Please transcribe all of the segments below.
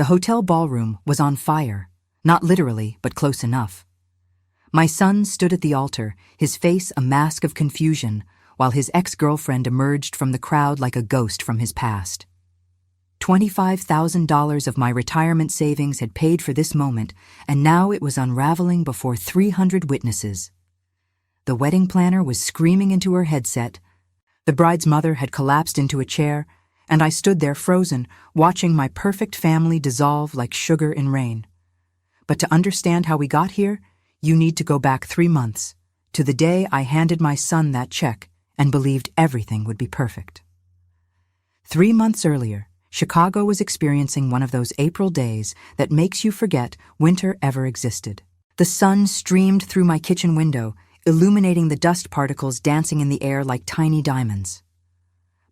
The hotel ballroom was on fire, not literally, but close enough. My son stood at the altar, his face a mask of confusion, while his ex-girlfriend emerged from the crowd like a ghost from his past. $25,000 of my retirement savings had paid for this moment, and now it was unraveling before 300 witnesses. The wedding planner was screaming into her headset. The bride's mother had collapsed into a chair, and I stood there frozen, watching my perfect family dissolve like sugar in rain. But to understand how we got here, you need to go back 3 months, to the day I handed my son that check and believed everything would be perfect. 3 months earlier, Chicago was experiencing one of those April days that makes you forget winter ever existed. The sun streamed through my kitchen window, illuminating the dust particles dancing in the air like tiny diamonds.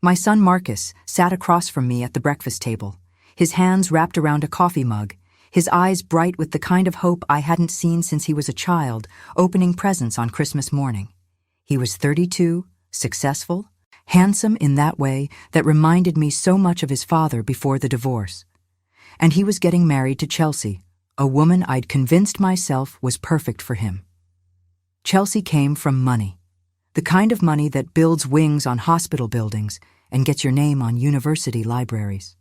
My son Marcus sat across from me at the breakfast table, his hands wrapped around a coffee mug, his eyes bright with the kind of hope I hadn't seen since he was a child, opening presents on Christmas morning. He was 32, successful, handsome in that way that reminded me so much of his father before the divorce. And he was getting married to Chelsea, a woman I'd convinced myself was perfect for him. Chelsea came from money, the kind of money that builds wings on hospital buildings and gets your name on university libraries.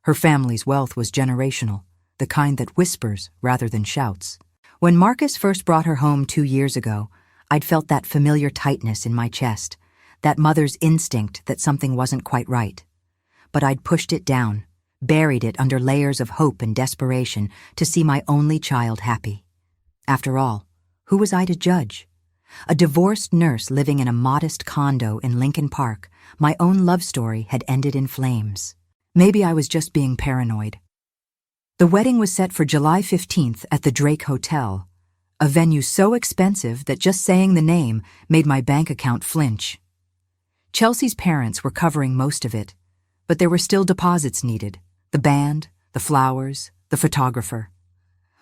Her family's wealth was generational, the kind that whispers rather than shouts. When Marcus first brought her home 2 years ago, I'd felt that familiar tightness in my chest, that mother's instinct that something wasn't quite right. But I'd pushed it down, buried it under layers of hope and desperation to see my only child happy. After all, who was I to judge? A divorced nurse living in a modest condo in Lincoln Park, my own love story had ended in flames. Maybe I was just being paranoid. The wedding was set for July 15th at the Drake Hotel, a venue so expensive that just saying the name made my bank account flinch. Chelsea's parents were covering most of it, but there were still deposits needed: the band, the flowers, the photographer.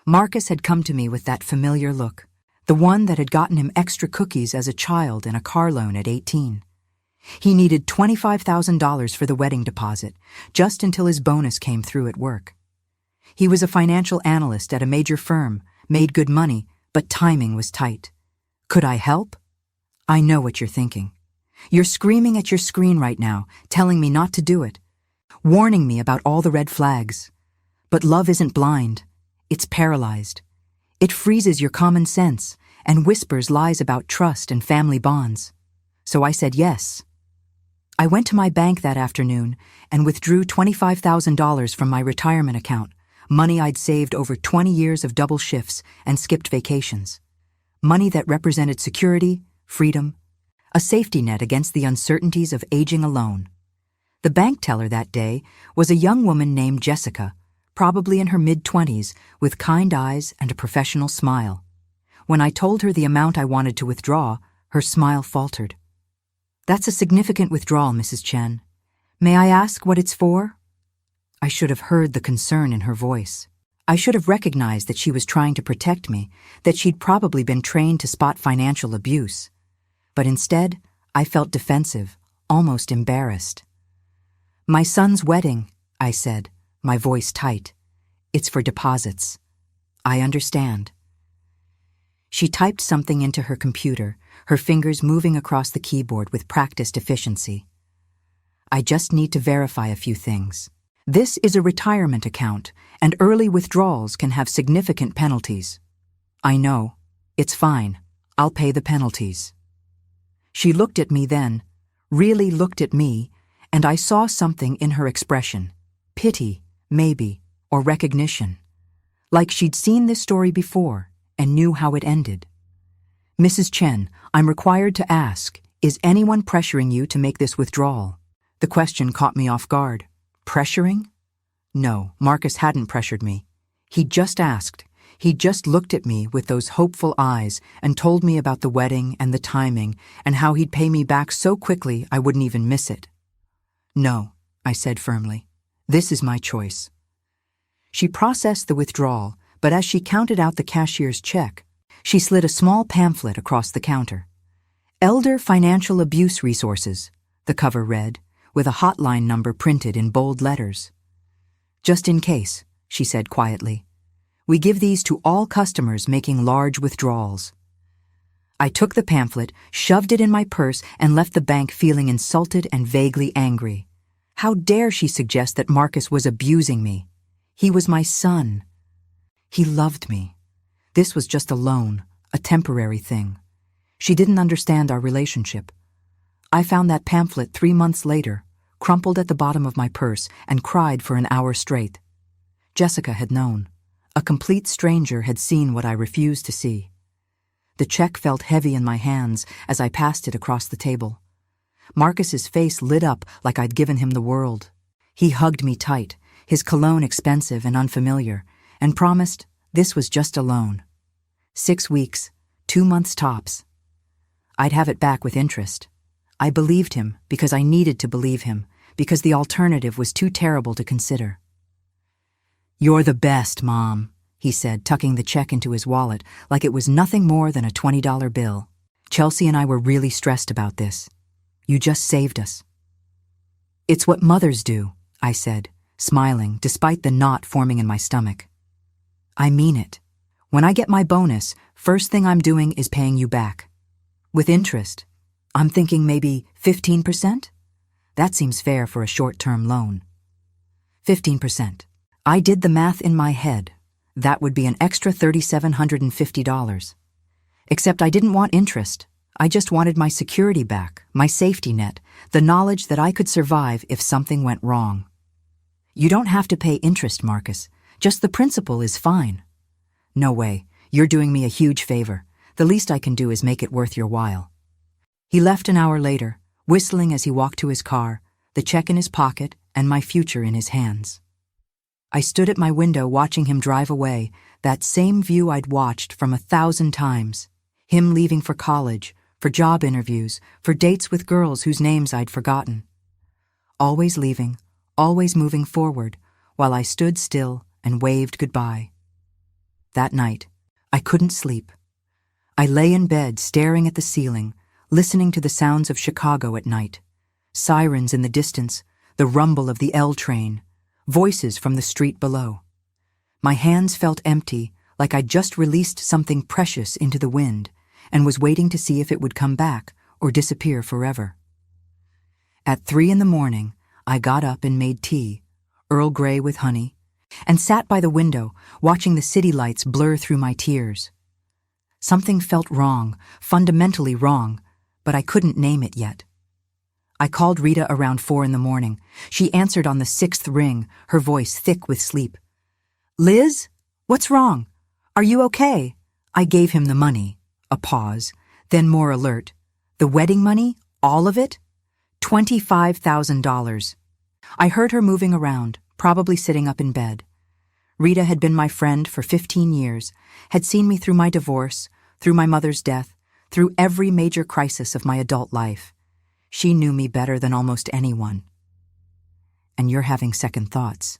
Marcus had come to me with that familiar look, the one that had gotten him extra cookies as a child and a car loan at 18. He needed $25,000 for the wedding deposit, just until his bonus came through at work. He was a financial analyst at a major firm, made good money, but timing was tight. Could I help? I know what you're thinking. You're screaming at your screen right now, telling me not to do it, warning me about all the red flags. But love isn't blind. It's paralyzed. It freezes your common sense and whispers lies about trust and family bonds. So I said yes. I went to my bank that afternoon and withdrew $25,000 from my retirement account, money I'd saved over 20 years of double shifts and skipped vacations. Money that represented security, freedom, a safety net against the uncertainties of aging alone. The bank teller that day was a young woman named Jessica, probably in her mid-20s, with kind eyes and a professional smile. When I told her the amount I wanted to withdraw, her smile faltered. "That's a significant withdrawal, Mrs. Chen. May I ask what it's for?" I should have heard the concern in her voice. I should have recognized that she was trying to protect me, that she'd probably been trained to spot financial abuse. But instead, I felt defensive, almost embarrassed. "My son's wedding," I said, my voice tight. "It's for deposits." "I understand." She typed something into her computer, her fingers moving across the keyboard with practiced efficiency. "I just need to verify a few things. This is a retirement account, and early withdrawals can have significant penalties." "I know. It's fine. I'll pay the penalties." She looked at me then, really looked at me, and I saw something in her expression. Pity, maybe, or recognition. Like she'd seen this story before and knew how it ended. "Mrs. Chen, I'm required to ask, is anyone pressuring you to make this withdrawal?" The question caught me off guard. Pressuring? No, Marcus hadn't pressured me. He just asked. He just looked at me with those hopeful eyes and told me about the wedding and the timing and how he'd pay me back so quickly I wouldn't even miss it. "No," I said firmly. "This is my choice." She processed the withdrawal, but as she counted out the cashier's check, she slid a small pamphlet across the counter. "Elder Financial Abuse Resources," the cover read, with a hotline number printed in bold letters. "Just in case," she said quietly. "We give these to all customers making large withdrawals." I took the pamphlet, shoved it in my purse, and left the bank feeling insulted and vaguely angry. How dare she suggest that Marcus was abusing me? He was my son. He loved me. This was just a loan, a temporary thing. She didn't understand our relationship. I found that pamphlet 3 months later, crumpled at the bottom of my purse, and cried for an hour straight. Jessica had known. A complete stranger had seen what I refused to see. The check felt heavy in my hands as I passed it across the table. Marcus's face lit up like I'd given him the world. He hugged me tight, his cologne expensive and unfamiliar, and promised this was just a loan. 6 weeks, 2 months tops. I'd have it back with interest. I believed him because I needed to believe him, because the alternative was too terrible to consider. "You're the best, Mom," he said, tucking the check into his wallet like it was nothing more than a $20 bill. "Chelsea and I were really stressed about this. You just saved us." "It's what mothers do," I said, smiling despite the knot forming in my stomach. "I mean it. When I get my bonus, first thing I'm doing is paying you back. With interest. I'm thinking maybe 15%? That seems fair for a short-term loan." 15%. I did the math in my head. That would be an extra $3,750. Except I didn't want interest. I just wanted my security back, my safety net, the knowledge that I could survive if something went wrong. "You don't have to pay interest, Marcus. Just the principal is fine." "No way. You're doing me a huge favor. The least I can do is make it worth your while." He left an hour later, whistling as he walked to his car, the check in his pocket and my future in his hands. I stood at my window watching him drive away, that same view I'd watched from 1,000 times. Him leaving for college, for job interviews, for dates with girls whose names I'd forgotten. Always leaving, always moving forward, while I stood still and waved goodbye. That night, I couldn't sleep. I lay in bed staring at the ceiling, listening to the sounds of Chicago at night. Sirens in the distance, the rumble of the L train, voices from the street below. My hands felt empty, like I'd just released something precious into the wind and was waiting to see if it would come back or disappear forever. At 3 a.m, I got up and made tea, Earl Grey with honey, and sat by the window, watching the city lights blur through my tears. Something felt wrong, fundamentally wrong, but I couldn't name it yet. I called Rita around 4 a.m. She answered on the 6th ring, her voice thick with sleep. "Liz? What's wrong? Are you okay?" I gave him the money. A pause, then more alert. "The wedding money? All of it?" $25,000. I heard her moving around, probably sitting up in bed. Rita had been my friend for 15 years, had seen me through my divorce, through my mother's death, through every major crisis of my adult life. She knew me better than almost anyone. "And you're having second thoughts."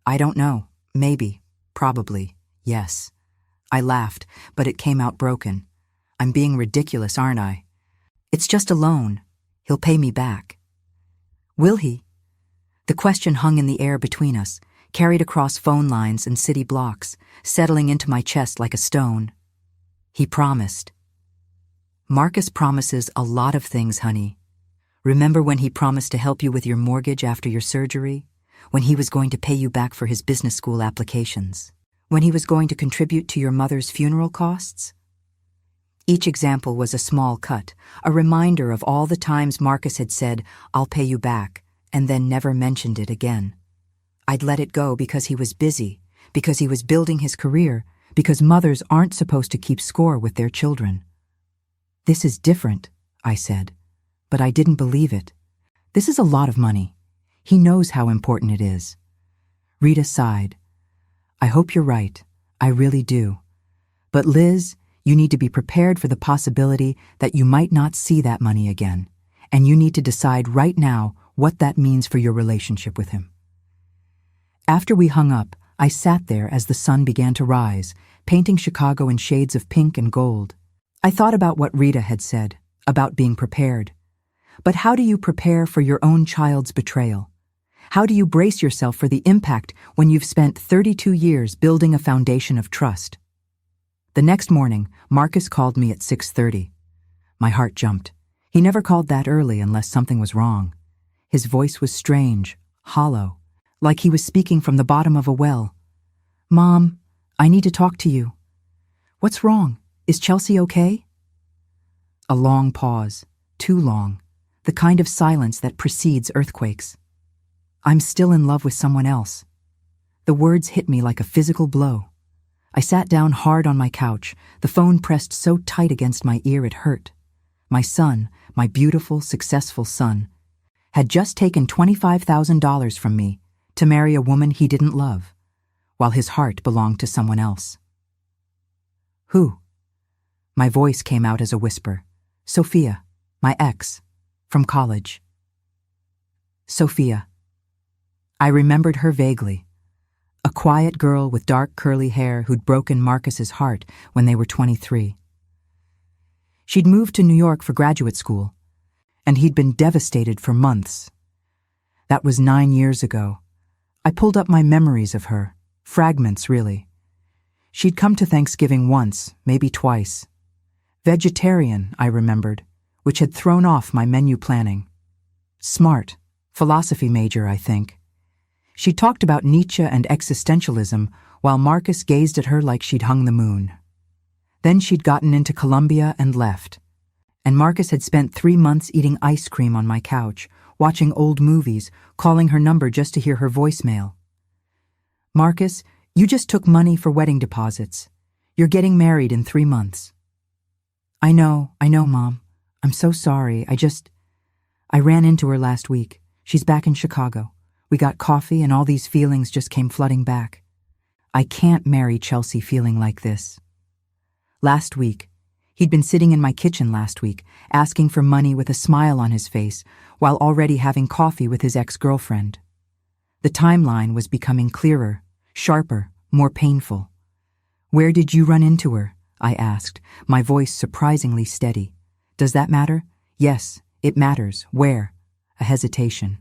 "I don't know. Maybe. Probably. Yes." I laughed, but it came out broken. "I'm being ridiculous, aren't I?" "It's just a loan. He'll pay me back." "Will he?" The question hung in the air between us, carried across phone lines and city blocks, settling into my chest like a stone. He promised. Marcus promises a lot of things, honey. Remember when he promised to help you with your mortgage after your surgery? When he was going to pay you back for his business school applications? When he was going to contribute to your mother's funeral costs? Each example was a small cut, a reminder of all the times Marcus had said, "I'll pay you back," and then never mentioned it again. I'd let it go because he was busy, because he was building his career, because mothers aren't supposed to keep score with their children. "This is different," I said, but I didn't believe it. "This is a lot of money. He knows how important it is." Rita sighed. "I hope you're right. I really do. But Liz, you need to be prepared for the possibility that you might not see that money again, and you need to decide right now what that means for your relationship with him." After we hung up, I sat there as the sun began to rise, painting Chicago in shades of pink and gold. I thought about what Rita had said, about being prepared. But how do you prepare for your own child's betrayal? How do you brace yourself for the impact when you've spent 32 years building a foundation of trust? The next morning, Marcus called me at 6:30. My heart jumped. He never called that early unless something was wrong. His voice was strange, hollow, like he was speaking from the bottom of a well. "Mom, I need to talk to you." "What's wrong? Is Chelsea okay?" A long pause, too long, the kind of silence that precedes earthquakes. "I'm still in love with someone else." The words hit me like a physical blow. I sat down hard on my couch, the phone pressed so tight against my ear it hurt. My son, my beautiful, successful son, had just taken $25,000 from me to marry a woman he didn't love, while his heart belonged to someone else. "Who?" My voice came out as a whisper. "Sophia, my ex, from college." Sophia. I remembered her vaguely. A quiet girl with dark curly hair who'd broken Marcus's heart when they were 23. She'd moved to New York for graduate school, and he'd been devastated for months. That was 9 years ago. I pulled up my memories of her, fragments really. She'd come to Thanksgiving once, maybe twice. Vegetarian, I remembered, which had thrown off my menu planning. Smart, philosophy major, I think. She talked about Nietzsche and existentialism while Marcus gazed at her like she'd hung the moon. Then she'd gotten into Colombia and left. And Marcus had spent 3 months eating ice cream on my couch, watching old movies, calling her number just to hear her voicemail. "Marcus, you just took money for wedding deposits. You're getting married in 3 months." I know, Mom. I'm so sorry. I ran into her last week. She's back in Chicago. We got coffee and all these feelings just came flooding back. I can't marry Chelsea feeling like this. Last week, he'd been sitting in my kitchen last week, asking for money with a smile on his face, while already having coffee with his ex-girlfriend. The timeline was becoming clearer, sharper, more painful. "Where did you run into her?" I asked, my voice surprisingly steady. "Does that matter?" "Yes, it matters. Where?" A hesitation.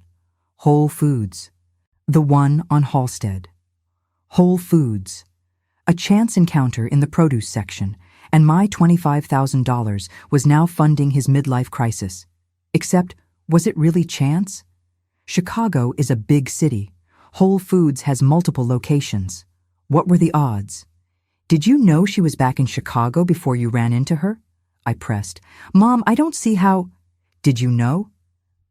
"Whole Foods. The one on Halsted." Whole Foods. A chance encounter in the produce section, and my $25,000 was now funding his midlife crisis. Except, was it really chance? Chicago is a big city. Whole Foods has multiple locations. What were the odds? "Did you know she was back in Chicago before you ran into her?" I pressed. "Mom, I don't see how—" "Did you know?"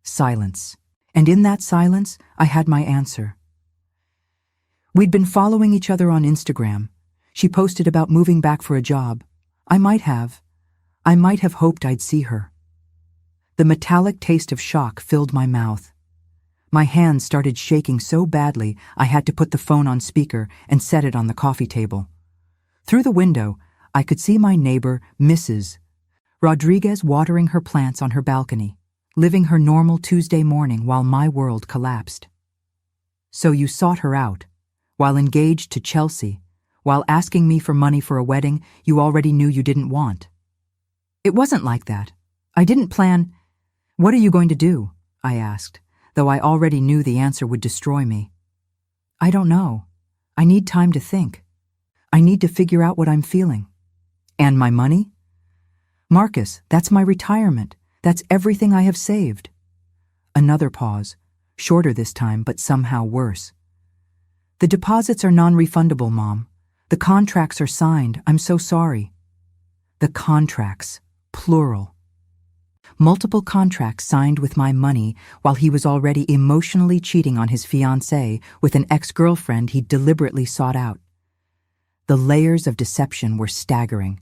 Silence. And in that silence, I had my answer. We'd been following each other on Instagram. She posted about moving back for a job. I might have hoped I'd see her. The metallic taste of shock filled my mouth. My hands started shaking so badly I had to put the phone on speaker and set it on the coffee table. Through the window, I could see my neighbor, Mrs. Rodriguez, watering her plants on her balcony, living her normal Tuesday morning while my world collapsed. "So you sought her out. While engaged to Chelsea, while asking me for money for a wedding you already knew you didn't want." "It wasn't like that. I didn't plan—" "What are you going to do?" I asked, though I already knew the answer would destroy me. "I don't know. I need time to think. I need to figure out what I'm feeling." "And my money?" "Marcus, that's my retirement. That's everything I have saved." Another pause, shorter this time, but somehow worse. "The deposits are non-refundable, Mom. The contracts are signed. I'm so sorry." The contracts, plural. Multiple contracts signed with my money while he was already emotionally cheating on his fiancée with an ex-girlfriend he deliberately sought out. The layers of deception were staggering.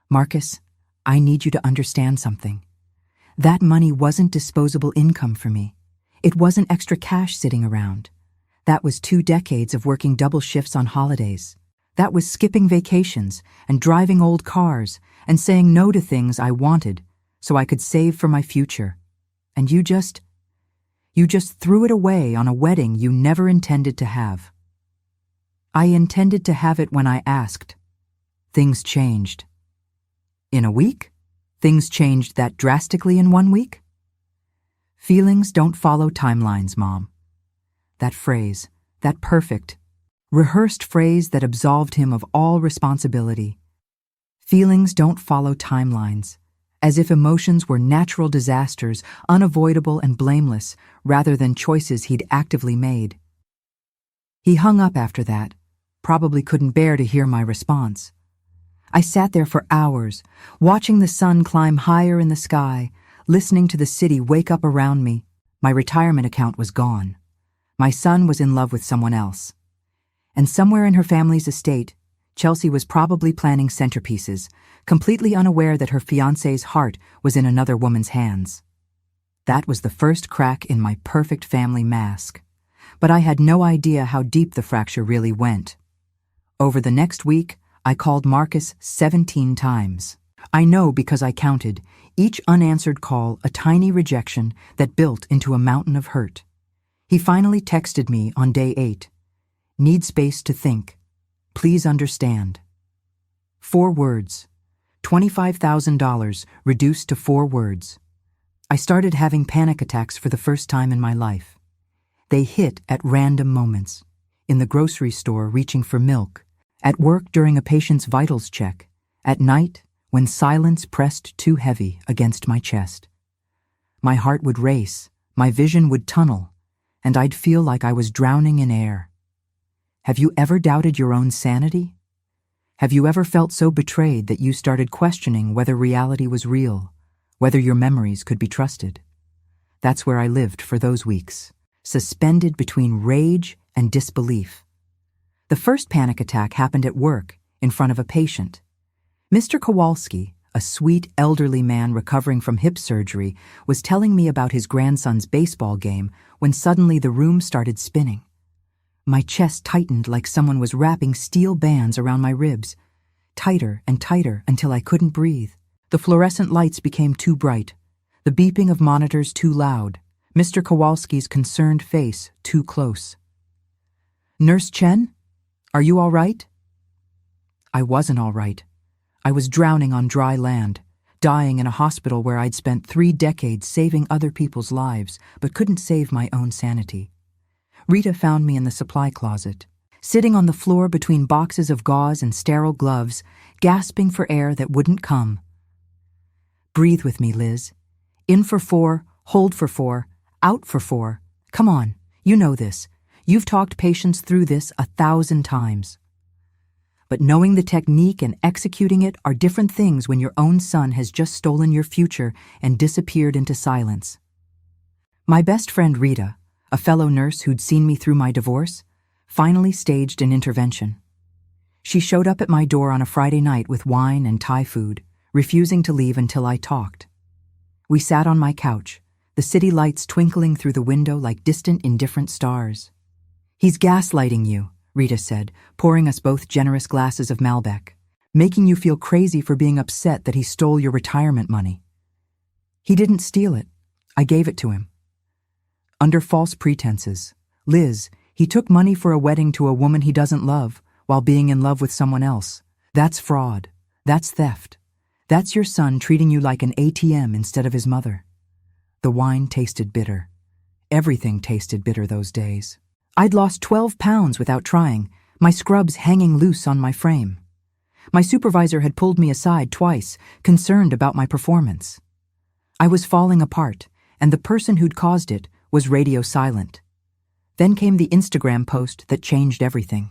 "Marcus, I need you to understand something. That money wasn't disposable income for me. It wasn't extra cash sitting around. That was 2 decades of working double shifts on holidays. That was skipping vacations and driving old cars and saying no to things I wanted so I could save for my future. And you just threw it away on a wedding you never intended to have." "I intended to have it when I asked." Things changed. In a week? Things changed that drastically in 1 week? Feelings don't follow timelines, Mom. that phrase, that perfect, rehearsed phrase that absolved him of all responsibility. Feelings don't follow timelines, as if emotions were natural disasters, unavoidable and blameless, rather than choices he'd actively made. He hung up after that, probably couldn't bear to hear my response. I sat there for hours, watching the sun climb higher in the sky, listening to the city wake up around me. My retirement account was gone. My son was in love with someone else. And somewhere in her family's estate, Chelsea was probably planning centerpieces, completely unaware that her fiancé's heart was in another woman's hands. That was the first crack in my perfect family mask. But I had no idea how deep the fracture really went. Over the next week, I called Marcus 17 times. I know because I counted, each unanswered call a tiny rejection that built into a mountain of hurt. He finally texted me on day 8. Need space to think. Please understand. 4 words. $25,000 reduced to 4 words. I started having panic attacks for the first time in my life. They hit at random moments. In the grocery store reaching for milk, at work during a patient's vitals check, at night when silence pressed too heavy against my chest. My heart would race, my vision would tunnel, and I'd feel like I was drowning in air. Have you ever doubted your own sanity? Have you ever felt so betrayed that you started questioning whether reality was real, whether your memories could be trusted? That's where I lived for those weeks, suspended between rage and disbelief. The first panic attack happened at work, in front of a patient. Mr. Kowalski, a sweet, elderly man recovering from hip surgery, was telling me about his grandson's baseball game when suddenly the room started spinning. My chest tightened like someone was wrapping steel bands around my ribs, tighter and tighter until I couldn't breathe. The fluorescent lights became too bright, the beeping of monitors too loud, Mr. Kowalski's concerned face too close. "Nurse Chen, are you all right?" I wasn't all right. I was drowning on dry land, dying in a hospital where I'd spent 3 decades saving other people's lives, but couldn't save my own sanity. Rita found me in the supply closet, sitting on the floor between boxes of gauze and sterile gloves, gasping for air that wouldn't come. "Breathe with me, Liz. In for 4, hold for 4, out for 4. Come on, you know this. You've talked patients through this 1,000 times. But knowing the technique and executing it are different things when your own son has just stolen your future and disappeared into silence." My best friend Rita, a fellow nurse who'd seen me through my divorce, finally staged an intervention. She showed up at my door on a Friday night with wine and Thai food, refusing to leave until I talked. We sat on my couch, the city lights twinkling through the window like distant, indifferent stars. "He's gaslighting you," Rita said, pouring us both generous glasses of Malbec, "making you feel crazy for being upset that he stole your retirement money." "He didn't steal it. I gave it to him. Under false pretenses. Liz, he took money for a wedding to a woman he doesn't love while being in love with someone else. That's fraud. That's theft. That's your son treating you like an ATM instead of his mother." The wine tasted bitter. Everything tasted bitter those days. I'd lost 12 pounds without trying, my scrubs hanging loose on my frame. My supervisor had pulled me aside twice, concerned about my performance. I was falling apart, and the person who'd caused it was radio silent. Then came the Instagram post that changed everything.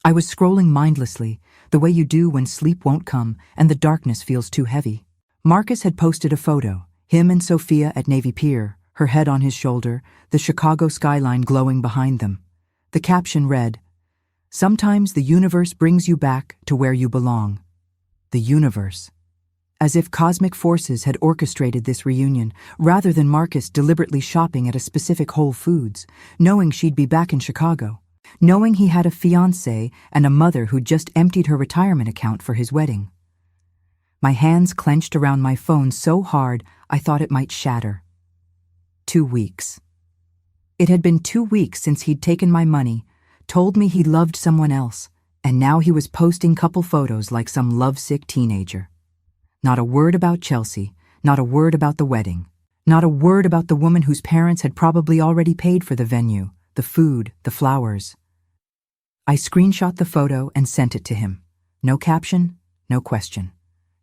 I was scrolling mindlessly, the way you do when sleep won't come and the darkness feels too heavy. Marcus had posted a photo, him and Sophia at Navy Pier, her head on his shoulder, the Chicago skyline glowing behind them. The caption read, "Sometimes the universe brings you back to where you belong." The universe. As if cosmic forces had orchestrated this reunion, rather than Marcus deliberately shopping at a specific Whole Foods, knowing she'd be back in Chicago, knowing he had a fiancé and a mother who'd just emptied her retirement account for his wedding. My hands clenched around my phone so hard I thought it might shatter. 2 weeks. It had been 2 weeks since he'd taken my money, told me he loved someone else, and now he was posting couple photos like some lovesick teenager. Not a word about Chelsea, not a word about the wedding, not a word about the woman whose parents had probably already paid for the venue, the food, the flowers. I screenshot the photo and sent it to him. No caption, no question.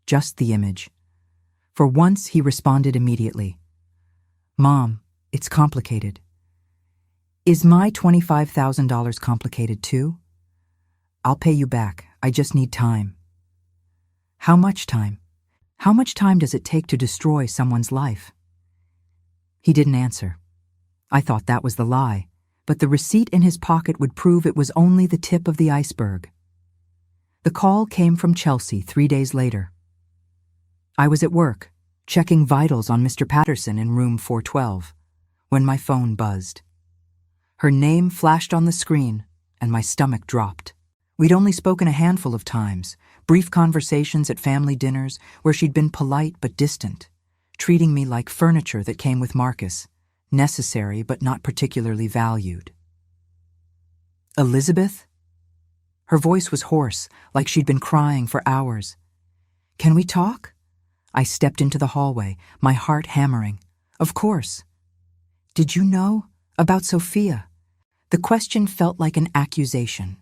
Just the image. For once, he responded immediately. Mom, it's complicated. Is my $25,000 complicated too? I'll pay you back. I just need time. How much time? How much time does it take to destroy someone's life? He didn't answer. I thought that was the lie, but the receipt in his pocket would prove it was only the tip of the iceberg. The call came from Chelsea 3 days later. I was at work, checking vitals on Mr. Patterson in room 412, when my phone buzzed. Her name flashed on the screen, and my stomach dropped. We'd only spoken a handful of times, brief conversations at family dinners where she'd been polite but distant, treating me like furniture that came with Marcus, necessary but not particularly valued. Elizabeth? Her voice was hoarse, like she'd been crying for hours. Can we talk? I stepped into the hallway, my heart hammering. Of course. Did you know about Sophia? The question felt like an accusation.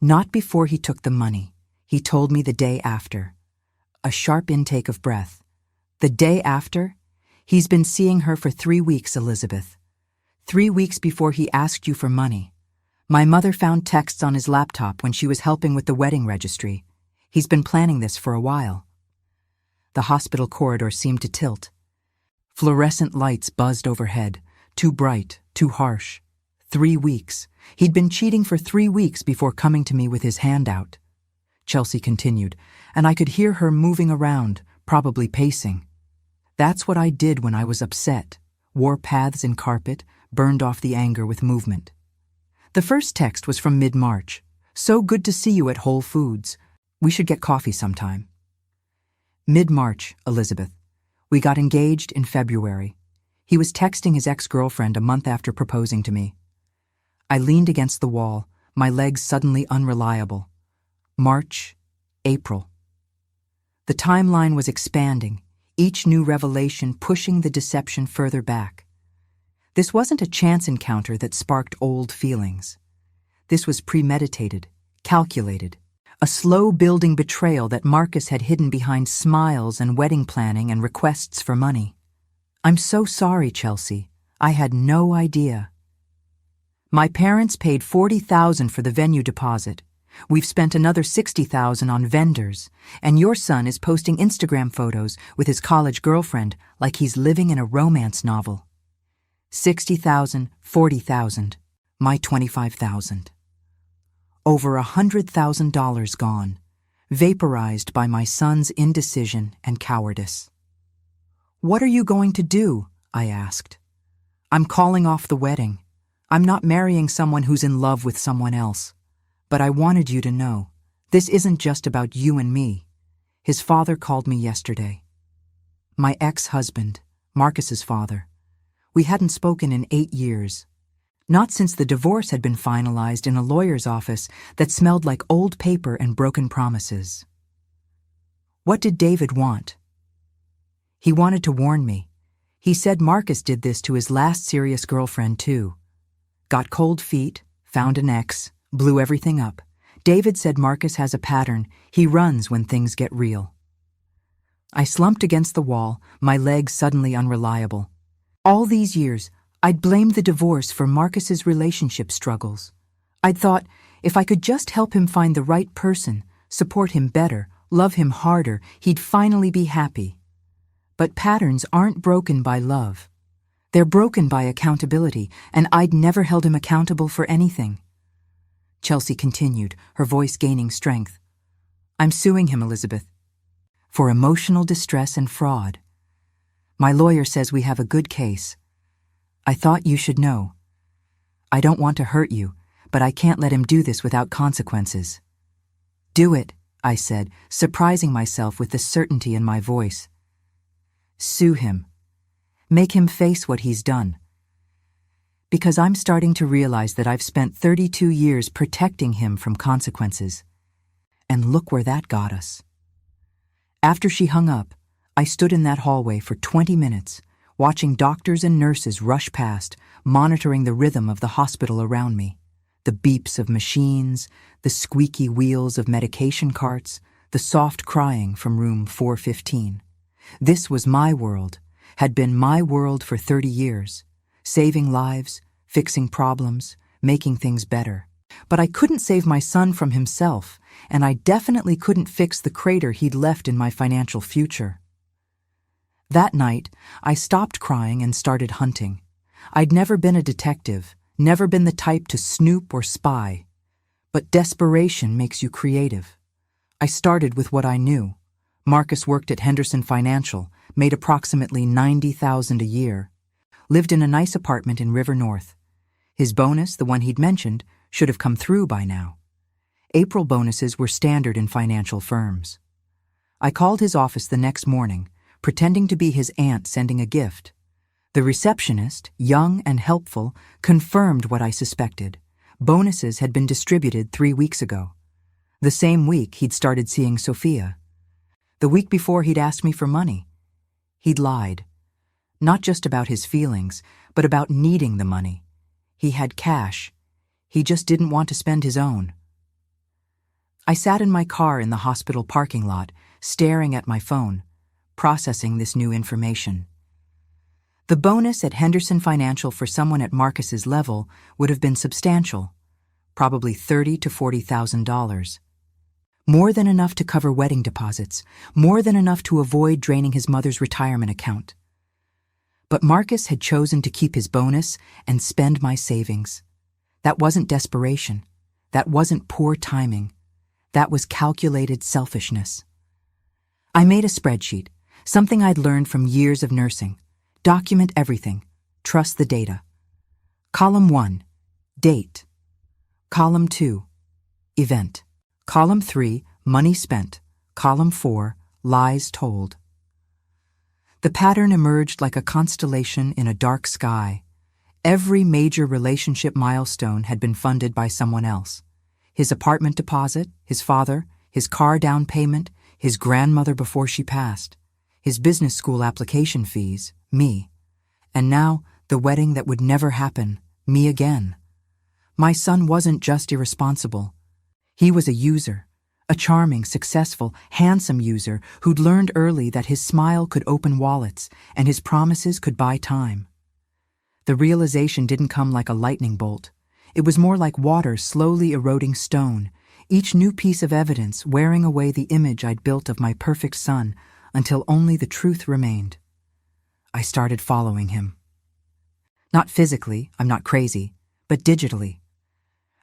Not before he took the money. He told me the day after. A sharp intake of breath. The day after? He's been seeing her for 3 weeks, Elizabeth. 3 weeks before he asked you for money. My mother found texts on his laptop when she was helping with the wedding registry. He's been planning this for a while. The hospital corridor seemed to tilt. Fluorescent lights buzzed overhead, too bright, too harsh. 3 weeks. He'd been cheating for 3 weeks before coming to me with his hand out. Chelsea continued, and I could hear her moving around, probably pacing. That's what I did when I was upset. Wore paths in carpet, burned off the anger with movement. The first text was from mid-March. So good to see you at Whole Foods. We should get coffee sometime. Mid-March, Elizabeth. We got engaged in February. He was texting his ex-girlfriend a month after proposing to me. I leaned against the wall, my legs suddenly unreliable. March, April. The timeline was expanding, each new revelation pushing the deception further back. This wasn't a chance encounter that sparked old feelings. This was premeditated, calculated, a slow-building betrayal that Marcus had hidden behind smiles and wedding planning and requests for money. I'm so sorry, Chelsea. I had no idea. My parents paid $40,000 for the venue deposit. We've spent another $60,000 on vendors, and your son is posting Instagram photos with his college girlfriend like he's living in a romance novel. $60,000, $40,000, my $25,000. Over $100,000 gone, vaporized by my son's indecision and cowardice. What are you going to do? I asked. I'm calling off the wedding. I'm not marrying someone who's in love with someone else. But I wanted you to know, this isn't just about you and me. His father called me yesterday. My ex-husband, Marcus's father. We hadn't spoken in 8 years. Not since the divorce had been finalized in a lawyer's office that smelled like old paper and broken promises. What did David want? He wanted to warn me. He said Marcus did this to his last serious girlfriend too. Got cold feet, found an ex, blew everything up. David said Marcus has a pattern. He runs when things get real. I slumped against the wall, my legs suddenly unreliable. All these years, I'd blamed the divorce for Marcus's relationship struggles. I'd thought, if I could just help him find the right person, support him better, love him harder, he'd finally be happy. But patterns aren't broken by love. They're broken by accountability, and I'd never held him accountable for anything. Chelsea continued, her voice gaining strength. I'm suing him, Elizabeth, for emotional distress and fraud. My lawyer says we have a good case. I thought you should know. I don't want to hurt you, but I can't let him do this without consequences. Do it, I said, surprising myself with the certainty in my voice. Sue him. Make him face what he's done. Because I'm starting to realize that I've spent 32 years protecting him from consequences. And look where that got us. After she hung up, I stood in that hallway for 20 minutes, watching doctors and nurses rush past, monitoring the rhythm of the hospital around me. The beeps of machines, the squeaky wheels of medication carts, the soft crying from room 415. This was my world, had been my world for 30 years, saving lives, fixing problems, making things better. But I couldn't save my son from himself, and I definitely couldn't fix the crater he'd left in my financial future. That night, I stopped crying and started hunting. I'd never been a detective, never been the type to snoop or spy. But desperation makes you creative. I started with what I knew. Marcus worked at Henderson Financial, made approximately $90,000 a year, lived in a nice apartment in River North. His bonus, the one he'd mentioned, should have come through by now. April bonuses were standard in financial firms. I called his office the next morning, pretending to be his aunt sending a gift. The receptionist, young and helpful, confirmed what I suspected. Bonuses had been distributed 3 weeks ago. The same week he'd started seeing Sophia. The week before he'd asked me for money. He'd lied. Not just about his feelings, but about needing the money. He had cash. He just didn't want to spend his own. I sat in my car in the hospital parking lot, staring at my phone, processing this new information. The bonus at Henderson Financial for someone at Marcus's level would have been substantial, probably $30,000 to $40,000. More than enough to cover wedding deposits, more than enough to avoid draining his mother's retirement account. But Marcus had chosen to keep his bonus and spend my savings. That wasn't desperation. That wasn't poor timing. That was calculated selfishness. I made a spreadsheet, something I'd learned from years of nursing. Document everything. Trust the data. Column 1, date. Column 2, event. Column 3, money spent. Column 4, lies told. The pattern emerged like a constellation in a dark sky. Every major relationship milestone had been funded by someone else. His apartment deposit, his father, his car down payment, his grandmother before she passed, his business school application fees, me. And now, the wedding that would never happen, me again. My son wasn't just irresponsible. He was a user, a charming, successful, handsome user who'd learned early that his smile could open wallets and his promises could buy time. The realization didn't come like a lightning bolt. It was more like water slowly eroding stone, each new piece of evidence wearing away the image I'd built of my perfect son until only the truth remained. I started following him. Not physically, I'm not crazy, but digitally.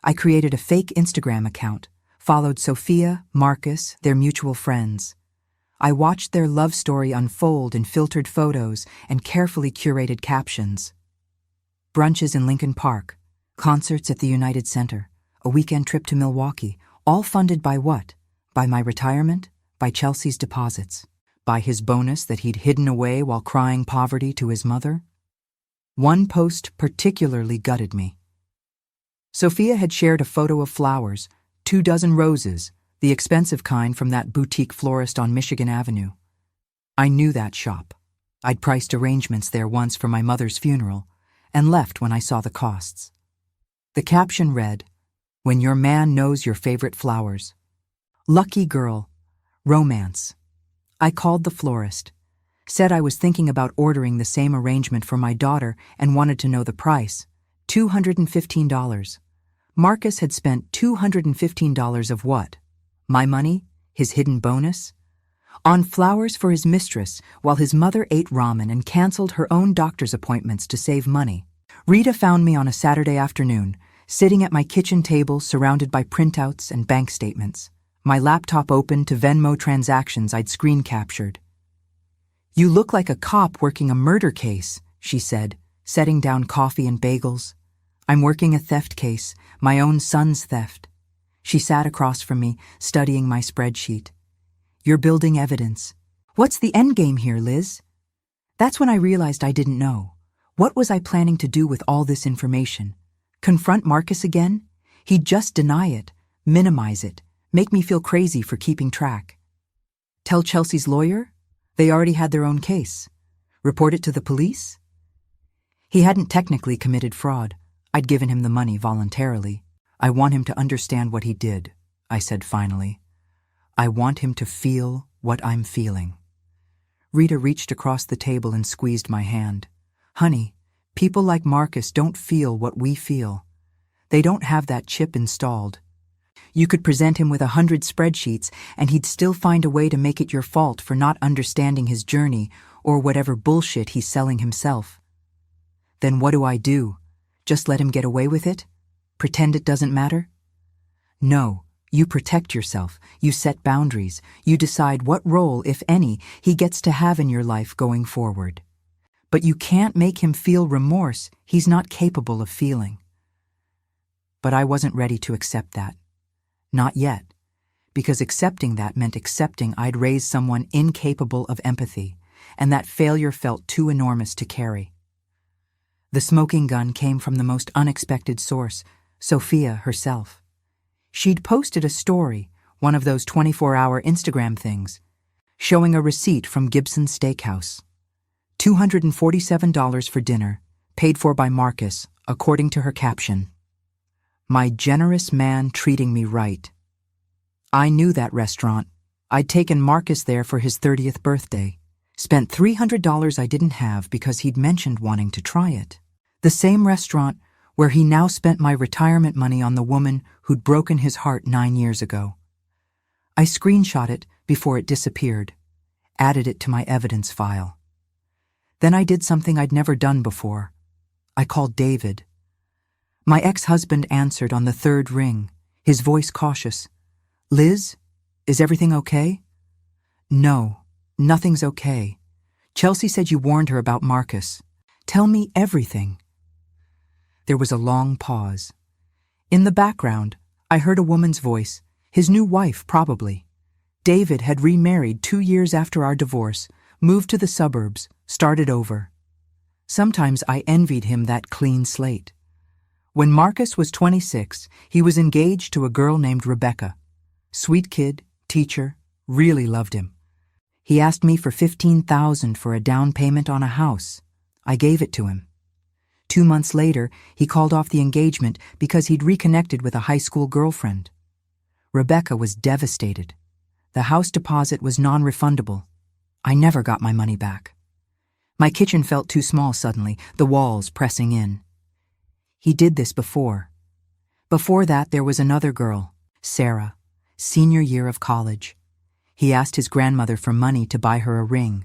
I created a fake Instagram account, followed Sophia, Marcus, their mutual friends. I watched their love story unfold in filtered photos and carefully curated captions. Brunches in Lincoln Park, concerts at the United Center, a weekend trip to Milwaukee, all funded by what? By my retirement? By Chelsea's deposits? By his bonus that he'd hidden away while crying poverty to his mother? One post particularly gutted me. Sophia had shared a photo of flowers, 24 roses, the expensive kind from that boutique florist on Michigan Avenue. I knew that shop. I'd priced arrangements there once for my mother's funeral and left when I saw the costs. The caption read, "When your man knows your favorite flowers. Lucky girl. Romance." I called the florist, said I was thinking about ordering the same arrangement for my daughter and wanted to know the price, $215. Marcus had spent $215 of what? My money? His hidden bonus? On flowers for his mistress while his mother ate ramen and canceled her own doctor's appointments to save money. Rita found me on a Saturday afternoon, sitting at my kitchen table surrounded by printouts and bank statements, my laptop open to Venmo transactions I'd screen captured. "You look like a cop working a murder case," she said, setting down coffee and bagels. "I'm working a theft case, my own son's theft." She sat across from me, studying my spreadsheet. "You're building evidence. What's the end game here, Liz?" That's when I realized I didn't know. What was I planning to do with all this information? Confront Marcus again? He'd just deny it, minimize it, make me feel crazy for keeping track. Tell Chelsea's lawyer? They already had their own case. Report it to the police? He hadn't technically committed fraud. I'd given him the money voluntarily. I want him to understand what he did, I said finally. I want him to feel what I'm feeling. Rita reached across the table and squeezed my hand. Honey, people like Marcus don't feel what we feel. They don't have that chip installed. You could present him with 100 spreadsheets and he'd still find a way to make it your fault for not understanding his journey or whatever bullshit he's selling himself. Then what do? Just let him get away with it? Pretend it doesn't matter? No, you protect yourself, you set boundaries, you decide what role, if any, he gets to have in your life going forward. But you can't make him feel remorse he's not capable of feeling. But I wasn't ready to accept that. Not yet, because accepting that meant accepting I'd raised someone incapable of empathy, and that failure felt too enormous to carry. The smoking gun came from the most unexpected source, Sophia herself. She'd posted a story, one of those 24-hour Instagram things, showing a receipt from Gibson's Steakhouse. $247 for dinner, paid for by Marcus, according to her caption. My generous man treating me right. I knew that restaurant. I'd taken Marcus there for his 30th birthday. Spent $300 I didn't have because he'd mentioned wanting to try it. The same restaurant where he now spent my retirement money on the woman who'd broken his heart 9 years ago. I screenshot it before it disappeared, added it to my evidence file. Then I did something I'd never done before. I called David. My ex-husband answered on the third ring, his voice cautious. Liz, is everything okay? No, nothing's okay. Chelsea said you warned her about Marcus. Tell me everything. There was a long pause. In the background, I heard a woman's voice, his new wife probably. David had remarried 2 years after our divorce, moved to the suburbs, started over. Sometimes I envied him that clean slate. When Marcus was 26, he was engaged to a girl named Rebecca. Sweet kid, teacher, really loved him. He asked me for $15,000 for a down payment on a house. I gave it to him. 2 months later, he called off the engagement because he'd reconnected with a high school girlfriend. Rebecca was devastated. The house deposit was non-refundable. I never got my money back. My kitchen felt too small suddenly, the walls pressing in. He did this before. Before that, there was another girl, Sarah, senior year of college. He asked his grandmother for money to buy her a ring.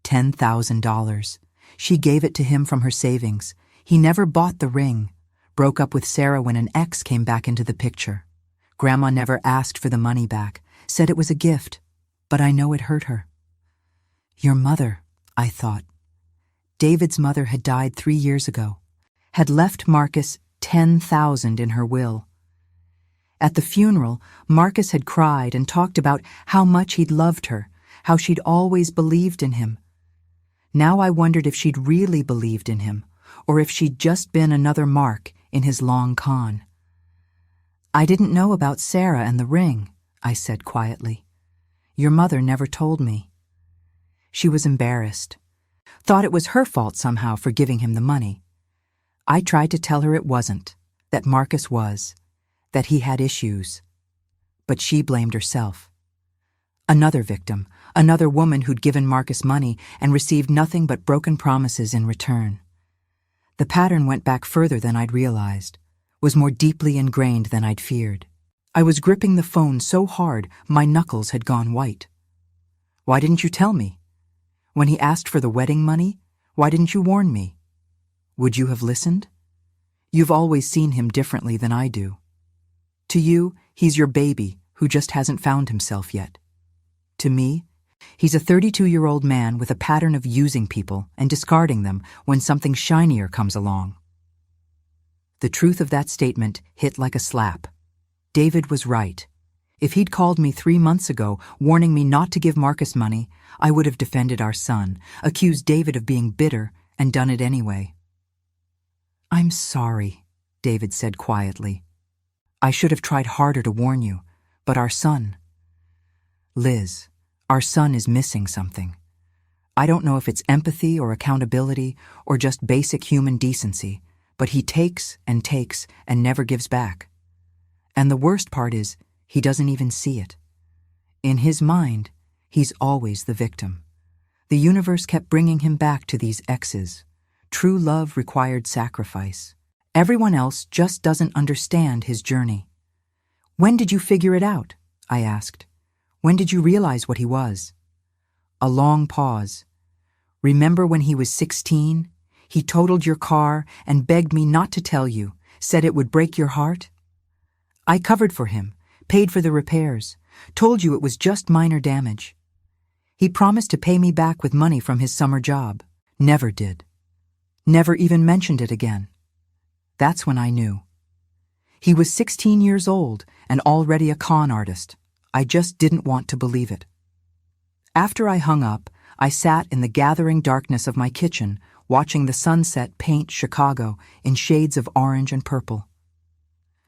$10,000. She gave it to him from her savings. He never bought the ring. Broke up with Sarah when an ex came back into the picture. Grandma never asked for the money back, said it was a gift, but I know it hurt her. Your mother, I thought. David's mother had died 3 years ago, had left Marcus $10,000 in her will. At the funeral, Marcus had cried and talked about how much he'd loved her, how she'd always believed in him. Now I wondered if she'd really believed in him, or if she'd just been another mark in his long con. I didn't know about Sarah and the ring, I said quietly. Your mother never told me. She was embarrassed. Thought it was her fault somehow for giving him the money. I tried to tell her it wasn't, that Marcus was, that he had issues. But she blamed herself. Another victim, another woman who'd given Marcus money and received nothing but broken promises in return. The pattern went back further than I'd realized, was more deeply ingrained than I'd feared. I was gripping the phone so hard my knuckles had gone white. Why didn't you tell me? When he asked for the wedding money, why didn't you warn me? Would you have listened? You've always seen him differently than I do. To you, he's your baby who just hasn't found himself yet. To me, he's a 32-year-old man with a pattern of using people and discarding them when something shinier comes along. The truth of that statement hit like a slap. David was right. If he'd called me 3 months ago, warning me not to give Marcus money, I would have defended our son, accused David of being bitter, and done it anyway. I'm sorry, David said quietly. I should have tried harder to warn you, but our son... Liz, our son is missing something. I don't know if it's empathy or accountability or just basic human decency, but he takes and never gives back. And the worst part is, he doesn't even see it. In his mind, he's always the victim. The universe kept bringing him back to these exes. True love required sacrifice. Everyone else just doesn't understand his journey. When did you figure it out? I asked. When did you realize what he was? A long pause. Remember when he was 16? He totaled your car and begged me not to tell you, said it would break your heart? I covered for him, paid for the repairs, told you it was just minor damage. He promised to pay me back with money from his summer job. Never did. Never even mentioned it again. That's when I knew. He was 16 years old and already a con artist. I just didn't want to believe it. After I hung up, I sat in the gathering darkness of my kitchen, watching the sunset paint Chicago in shades of orange and purple.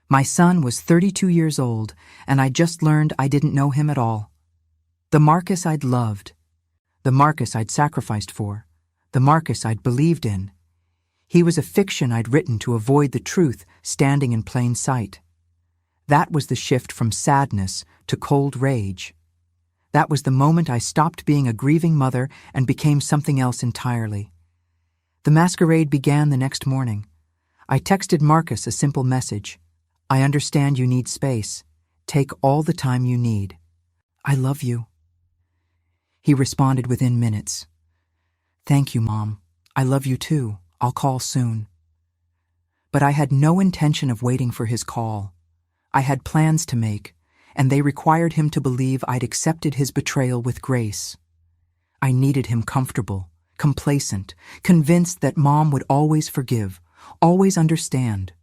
My son was 32 years old, and I just learned I didn't know him at all. The Marcus I'd loved, the Marcus I'd sacrificed for, the Marcus I'd believed in. He was a fiction I'd written to avoid the truth standing in plain sight. That was the shift from sadness to cold rage. That was the moment I stopped being a grieving mother and became something else entirely. The masquerade began the next morning. I texted Marcus a simple message. I understand you need space. Take all the time you need. I love you. He responded within minutes. Thank you, Mom. I love you too. I'll call soon. But I had no intention of waiting for his call. I had plans to make, and they required him to believe I'd accepted his betrayal with grace. I needed him comfortable, complacent, convinced that Mom would always forgive, always understand,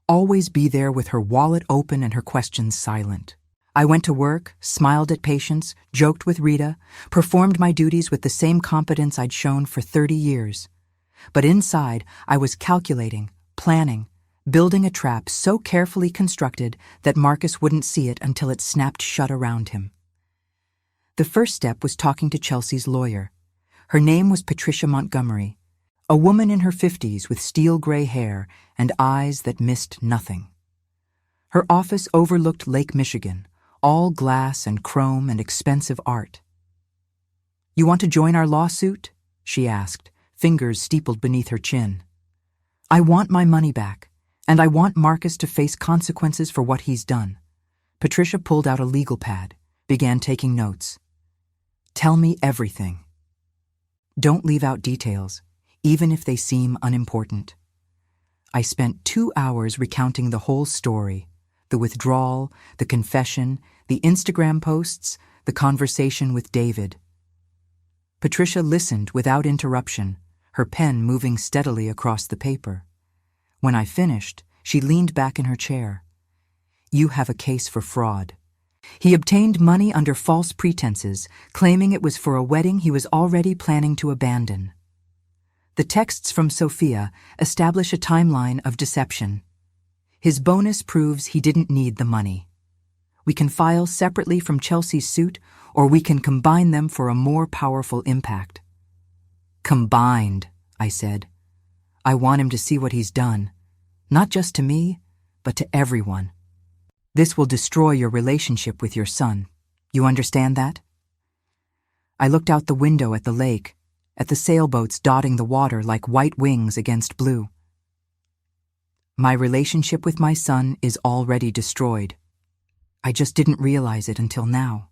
always be there with her wallet open and her questions silent. I went to work, smiled at patients, joked with Rita, performed my duties with the same competence I'd shown for 30 years. But inside, I was calculating, planning, building a trap so carefully constructed that Marcus wouldn't see it until it snapped shut around him. The first step was talking to Chelsea's lawyer. Her name was Patricia Montgomery, a woman in her 50s with steel gray hair and eyes that missed nothing. Her office overlooked Lake Michigan, all glass and chrome and expensive art. You want to join our lawsuit? She asked, fingers steepled beneath her chin. I want my money back, and I want Marcus to face consequences for what he's done. Patricia pulled out a legal pad, began taking notes. Tell me everything. Don't leave out details, even if they seem unimportant. I spent 2 hours recounting the whole story, the withdrawal, the confession, the Instagram posts, the conversation with David. Patricia listened without interruption, her pen moving steadily across the paper. When I finished, she leaned back in her chair. You have a case for fraud. He obtained money under false pretenses, claiming it was for a wedding he was already planning to abandon. The texts from Sophia establish a timeline of deception. His bonus proves he didn't need the money. We can file separately from Chelsea's suit, or we can combine them for a more powerful impact. Combined, I said. I want him to see what he's done, not just to me, but to everyone. This will destroy your relationship with your son. You understand that? I looked out the window at the lake, at the sailboats dotting the water like white wings against blue. My relationship with my son is already destroyed. I just didn't realize it until now.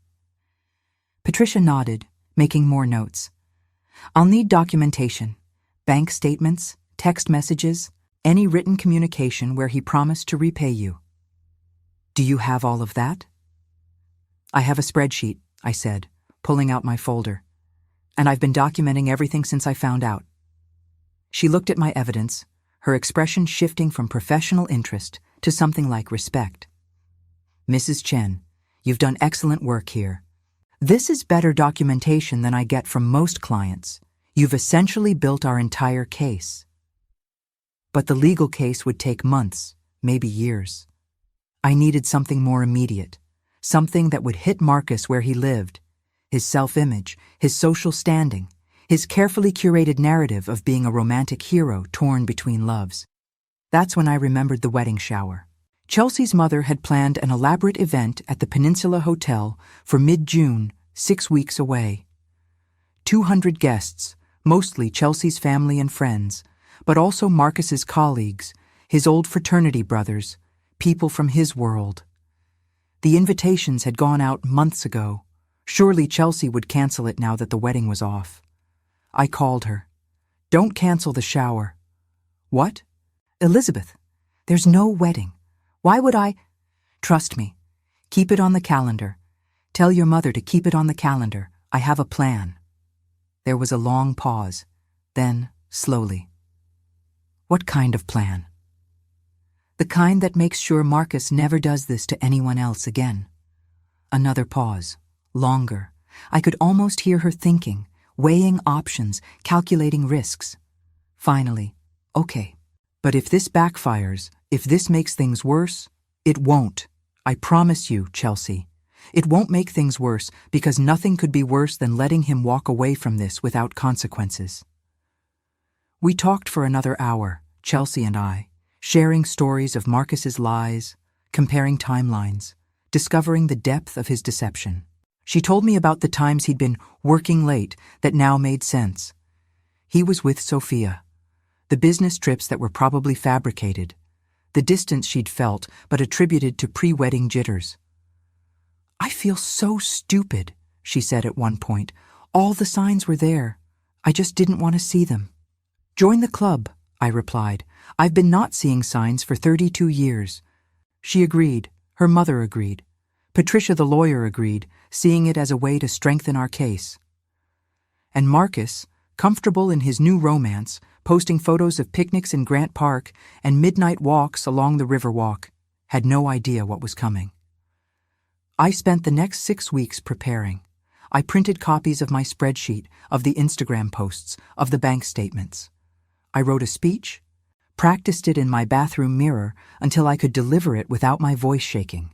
Patricia nodded, making more notes. I'll need documentation, bank statements, text messages, any written communication where he promised to repay you. Do you have all of that? I have a spreadsheet, I said, pulling out my folder. And I've been documenting everything since I found out. She looked at my evidence, her expression shifting from professional interest to something like respect. Mrs. Chen, you've done excellent work here. This is better documentation than I get from most clients. You've essentially built our entire case. But the legal case would take months, maybe years. I needed something more immediate, something that would hit Marcus where he lived, his self-image, his social standing, his carefully curated narrative of being a romantic hero torn between loves. That's when I remembered the wedding shower. Chelsea's mother had planned an elaborate event at the Peninsula Hotel for mid-June, 6 weeks away. 200 guests, mostly Chelsea's family and friends, but also Marcus's colleagues, his old fraternity brothers, people from his world. The invitations had gone out months ago. Surely Chelsea would cancel it now that the wedding was off. I called her. "Don't cancel the shower." "What?" "Elizabeth, there's no wedding. Why would I?" "Trust me. Keep it on the calendar. Tell your mother to keep it on the calendar. I have a plan." There was a long pause. Then, slowly. "What kind of plan?" "The kind that makes sure Marcus never does this to anyone else again." Another pause. Longer. I could almost hear her thinking, weighing options, calculating risks. Finally, "Okay. But if this backfires, if this makes things worse, it won't. I promise you, Chelsea. It won't make things worse because nothing could be worse than letting him walk away from this without consequences." We talked for another hour, Chelsea and I, sharing stories of Marcus's lies, comparing timelines, discovering the depth of his deception. She told me about the times he'd been working late that now made sense. He was with Sophia. The business trips that were probably fabricated. The distance she'd felt but attributed to pre-wedding jitters. "I feel so stupid," she said at one point. "All the signs were there. I just didn't want to see them." "Join the club," I replied. "I've been not seeing signs for 32 years. She agreed. Her mother agreed. Patricia the lawyer agreed, seeing it as a way to strengthen our case. And Marcus, comfortable in his new romance, posting photos of picnics in Grant Park and midnight walks along the Riverwalk, had no idea what was coming. I spent the next 6 weeks preparing. I printed copies of my spreadsheet, of the Instagram posts, of the bank statements. I wrote a speech, practiced it in my bathroom mirror until I could deliver it without my voice shaking.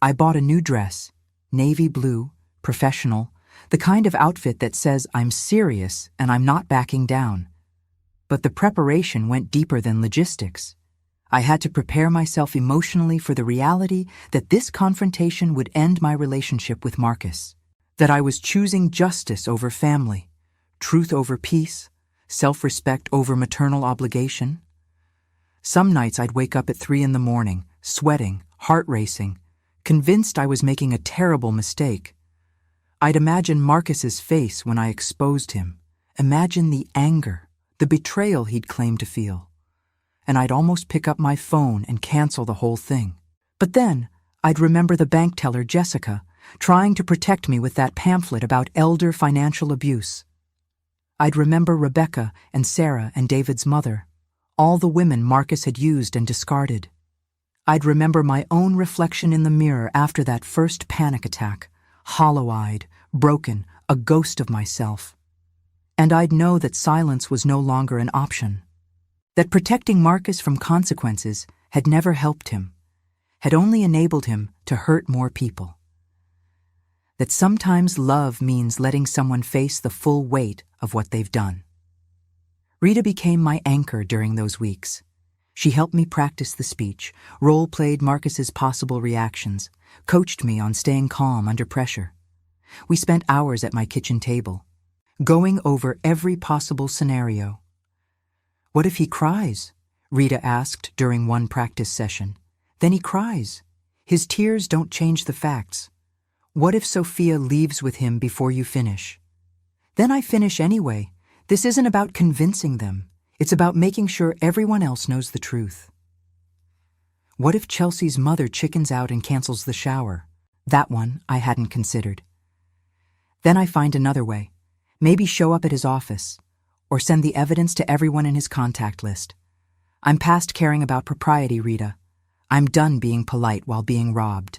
I bought a new dress, navy blue, professional, the kind of outfit that says I'm serious and I'm not backing down. But the preparation went deeper than logistics. I had to prepare myself emotionally for the reality that this confrontation would end my relationship with Marcus, that I was choosing justice over family, truth over peace, self-respect over maternal obligation. Some nights I'd wake up at 3 a.m, sweating, heart racing, convinced I was making a terrible mistake. I'd imagine Marcus's face when I exposed him, imagine the anger, the betrayal he'd claimed to feel. And I'd almost pick up my phone and cancel the whole thing. But then, I'd remember the bank teller, Jessica, trying to protect me with that pamphlet about elder financial abuse. I'd remember Rebecca and Sarah and David's mother, all the women Marcus had used and discarded. I'd remember my own reflection in the mirror after that first panic attack, hollow-eyed, broken, a ghost of myself. And I'd know that silence was no longer an option. That protecting Marcus from consequences had never helped him, had only enabled him to hurt more people. That sometimes love means letting someone face the full weight of what they've done. Rita became my anchor during those weeks. She helped me practice the speech, role-played Marcus's possible reactions, coached me on staying calm under pressure. We spent hours at my kitchen table, going over every possible scenario. "What if he cries?" Rita asked during one practice session. "Then he cries. His tears don't change the facts. What if Sophia leaves with him before you finish?" "Then I finish anyway. This isn't about convincing them. It's about making sure everyone else knows the truth." What if Chelsea's mother chickens out and cancels the shower? That one I hadn't considered. Then I find another way. Maybe show up at his office, or send the evidence to everyone in his contact list. I'm past caring about propriety, Rita. I'm done being polite while being robbed.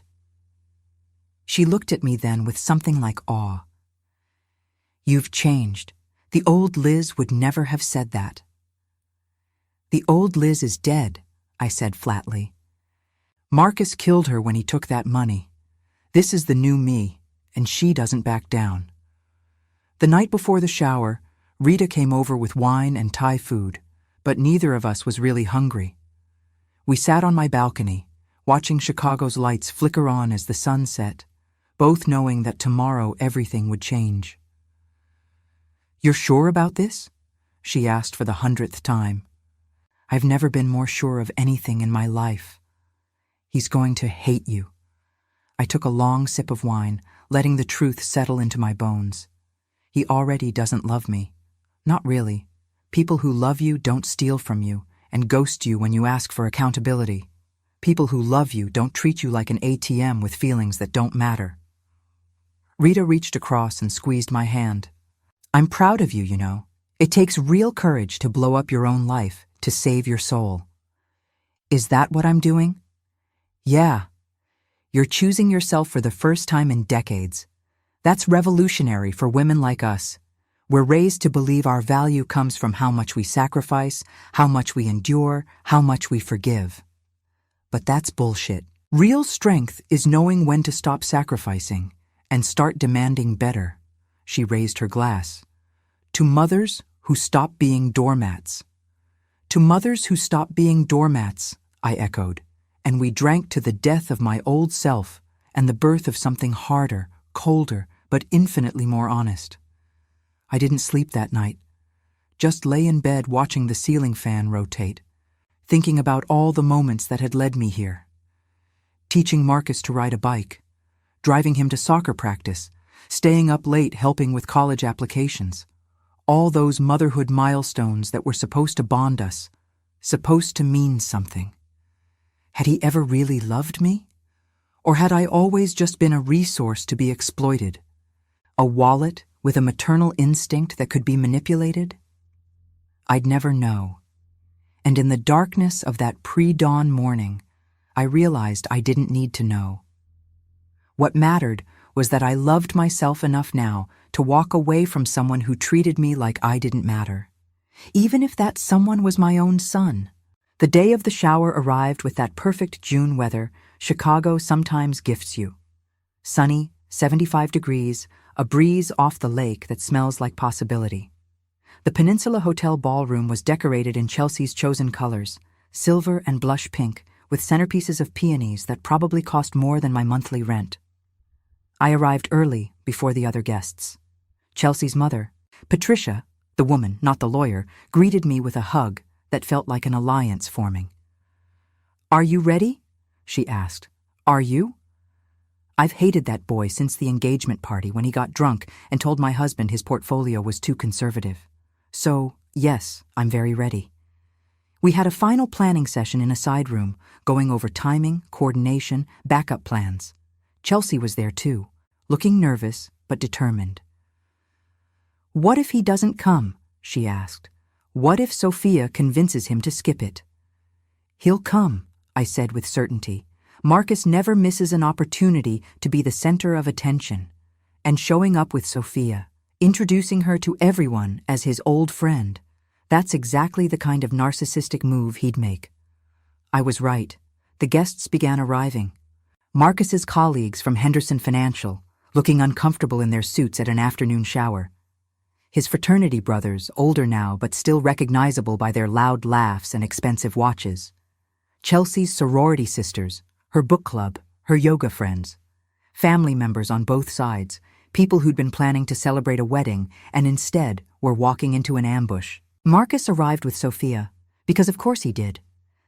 She looked at me then with something like awe. "You've changed. The old Liz would never have said that." "The old Liz is dead," I said flatly. "Marcus killed her when he took that money. This is the new me, and she doesn't back down." The night before the shower, Rita came over with wine and Thai food, but neither of us was really hungry. We sat on my balcony, watching Chicago's lights flicker on as the sun set, both knowing that tomorrow everything would change. "You're sure about this?" she asked for the 100th time. "I've never been more sure of anything in my life." "He's going to hate you." I took a long sip of wine, letting the truth settle into my bones. He already doesn't love me. Not really. People who love you don't steal from you and ghost you when you ask for accountability. People who love you don't treat you like an ATM with feelings that don't matter. Rita reached across and squeezed my hand. "I'm proud of you, you know. It takes real courage to blow up your own life, to save your soul." "Is that what I'm doing?" "Yeah. You're choosing yourself for the first time in decades. That's revolutionary for women like us. We're raised to believe our value comes from how much we sacrifice, how much we endure, how much we forgive. But that's bullshit. Real strength is knowing when to stop sacrificing and start demanding better." She raised her glass. "To mothers who stop being doormats." "To mothers who stop being doormats," I echoed, and we drank to the death of my old self and the birth of something harder, colder, but infinitely more honest. I didn't sleep that night. Just lay in bed watching the ceiling fan rotate, thinking about all the moments that had led me here. Teaching Marcus to ride a bike, driving him to soccer practice, staying up late helping with college applications. All those motherhood milestones that were supposed to bond us, supposed to mean something. Had he ever really loved me? Or had I always just been a resource to be exploited? A wallet with a maternal instinct that could be manipulated? I'd never know. And in the darkness of that pre-dawn morning, I realized I didn't need to know. What mattered was that I loved myself enough now to walk away from someone who treated me like I didn't matter, even if that someone was my own son. The day of the shower arrived with that perfect June weather Chicago sometimes gifts you. Sunny, 75 degrees, a breeze off the lake that smells like possibility. The Peninsula Hotel ballroom was decorated in Chelsea's chosen colors, silver and blush pink, with centerpieces of peonies that probably cost more than my monthly rent. I arrived early before the other guests. Chelsea's mother, Patricia, the woman, not the lawyer, greeted me with a hug that felt like an alliance forming. "Are you ready?" she asked. "Are you?" I've hated that boy since the engagement party when he got drunk and told my husband his portfolio was too conservative. So, yes, I'm very ready. We had a final planning session in a side room, going over timing, coordination, backup plans. Chelsea was there too, looking nervous but determined. "What if he doesn't come?" she asked. "What if Sophia convinces him to skip it?" "He'll come," I said with certainty. Marcus never misses an opportunity to be the center of attention. And showing up with Sophia, introducing her to everyone as his old friend, that's exactly the kind of narcissistic move he'd make. I was right. The guests began arriving. Marcus's colleagues from Henderson Financial, looking uncomfortable in their suits at an afternoon shower. His fraternity brothers, older now but still recognizable by their loud laughs and expensive watches. Chelsea's sorority sisters, her book club, her yoga friends. Family members on both sides, people who'd been planning to celebrate a wedding and instead were walking into an ambush. Marcus arrived with Sophia, because of course he did.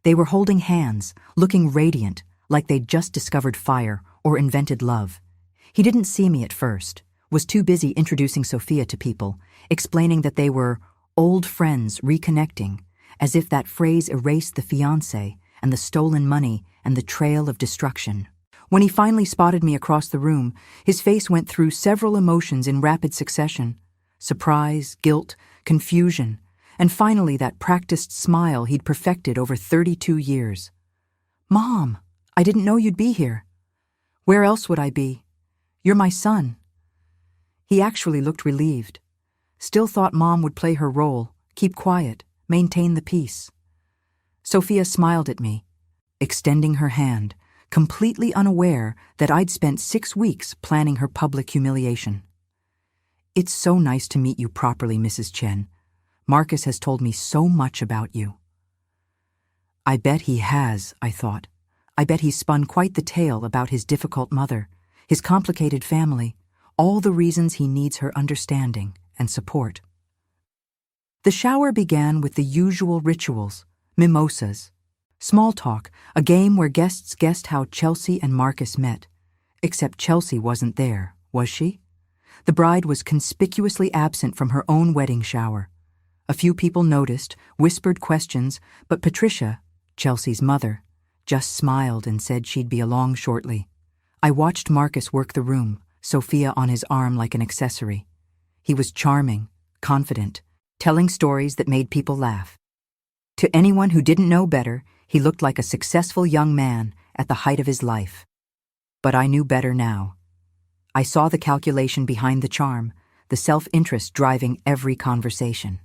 They were holding hands, looking radiant, like they'd just discovered fire or invented love. He didn't see me at first, was too busy introducing Sophia to people, explaining that they were old friends reconnecting, as if that phrase erased the fiancé and the stolen money and the trail of destruction. When he finally spotted me across the room, his face went through several emotions in rapid succession. Surprise, guilt, confusion, and finally that practiced smile he'd perfected over 32 years. "Mom, I didn't know you'd be here." "Where else would I be? You're my son." He actually looked relieved. Still thought Mom would play her role, keep quiet, maintain the peace. Sophia smiled at me, extending her hand, completely unaware that I'd spent 6 weeks planning her public humiliation. It's so nice to meet you properly, Mrs. Chen. Marcus has told me so much about you. I bet he has, I thought. I bet he's spun quite the tale about his difficult mother, his complicated family, all the reasons he needs her understanding and support. The shower began with the usual rituals, mimosas, small talk, a game where guests guessed how Chelsea and Marcus met. Except Chelsea wasn't there, was she? The bride was conspicuously absent from her own wedding shower. A few people noticed, whispered questions, but Patricia, Chelsea's mother, just smiled and said she'd be along shortly. I watched Marcus work the room, Sophia on his arm like an accessory. He was charming, confident, telling stories that made people laugh. To anyone who didn't know better, he looked like a successful young man at the height of his life. But I knew better now. I saw the calculation behind the charm, the self-interest driving every conversation.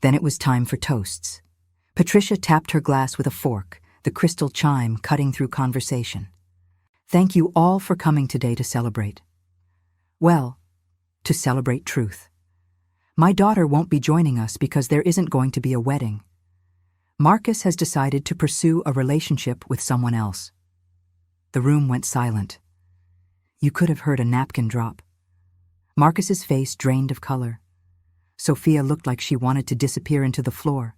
Then it was time for toasts. Patricia tapped her glass with a fork, the crystal chime cutting through conversation. Thank you all for coming today to celebrate. Well, to celebrate truth. My daughter won't be joining us because there isn't going to be a wedding. Marcus has decided to pursue a relationship with someone else. The room went silent. You could have heard a napkin drop. Marcus's face drained of color. Sophia looked like she wanted to disappear into the floor.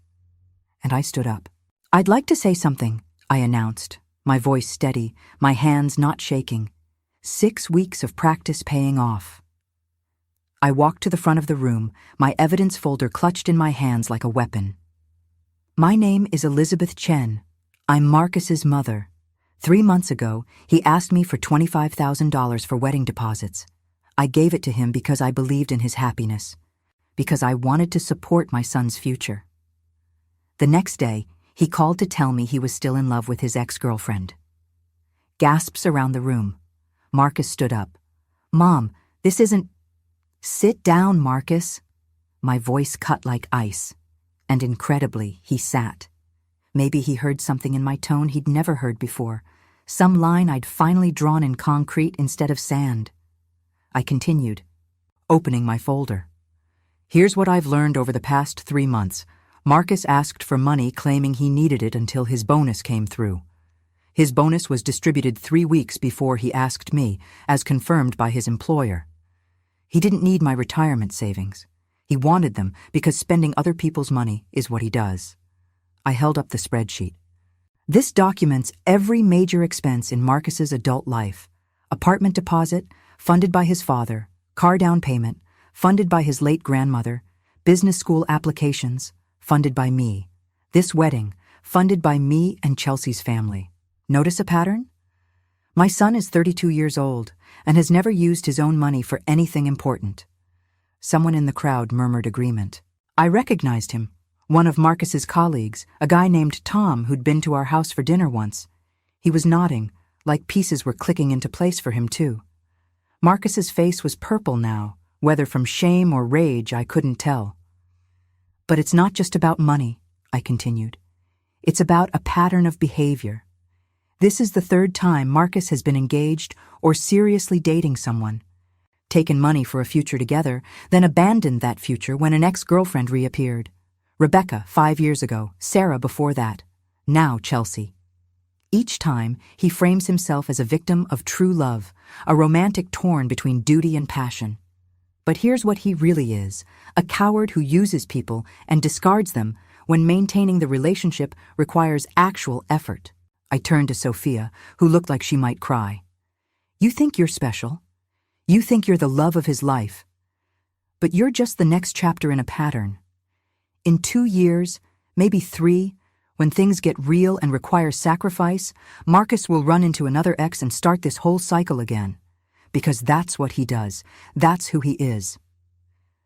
And I stood up. I'd like to say something, I announced, my voice steady, my hands not shaking. 6 weeks of practice paying off. I walked to the front of the room, my evidence folder clutched in my hands like a weapon. My name is Elizabeth Chen. I'm Marcus's mother. 3 months ago, he asked me for $25,000 for wedding deposits. I gave it to him because I believed in his happiness, because I wanted to support my son's future. The next day, he called to tell me he was still in love with his ex-girlfriend. Gasps around the room. Marcus stood up. Mom, this isn't... Sit down, Marcus. My voice cut like ice. And incredibly, he sat. Maybe he heard something in my tone he'd never heard before, some line I'd finally drawn in concrete instead of sand. I continued, opening my folder. Here's what I've learned over the past 3 months. Marcus asked for money claiming he needed it until his bonus came through. His bonus was distributed 3 weeks before he asked me, as confirmed by his employer. He didn't need my retirement savings. He wanted them because spending other people's money is what he does. I held up the spreadsheet. This documents every major expense in Marcus's adult life. Apartment deposit, funded by his father, car down payment, funded by his late grandmother, business school applications, funded by me. This wedding, funded by me and Chelsea's family. Notice a pattern? My son is 32 years old and has never used his own money for anything important. Someone in the crowd murmured agreement. I recognized him. One of Marcus's colleagues, a guy named Tom who'd been to our house for dinner once. He was nodding, like pieces were clicking into place for him too. Marcus's face was purple now, whether from shame or rage I couldn't tell. But it's not just about money, I continued. It's about a pattern of behavior. This is the 3rd time Marcus has been engaged or seriously dating someone. Taken money for a future together, then abandoned that future when an ex-girlfriend reappeared. Rebecca 5 years ago, Sarah before that, now Chelsea. Each time, he frames himself as a victim of true love, a romantic torn between duty and passion. But here's what he really is, a coward who uses people and discards them when maintaining the relationship requires actual effort. I turned to Sophia, who looked like she might cry. You think you're special? You think you're the love of his life. But you're just the next chapter in a pattern. In 2 years, maybe 3, when things get real and require sacrifice, Marcus will run into another ex and start this whole cycle again. Because that's what he does. That's who he is.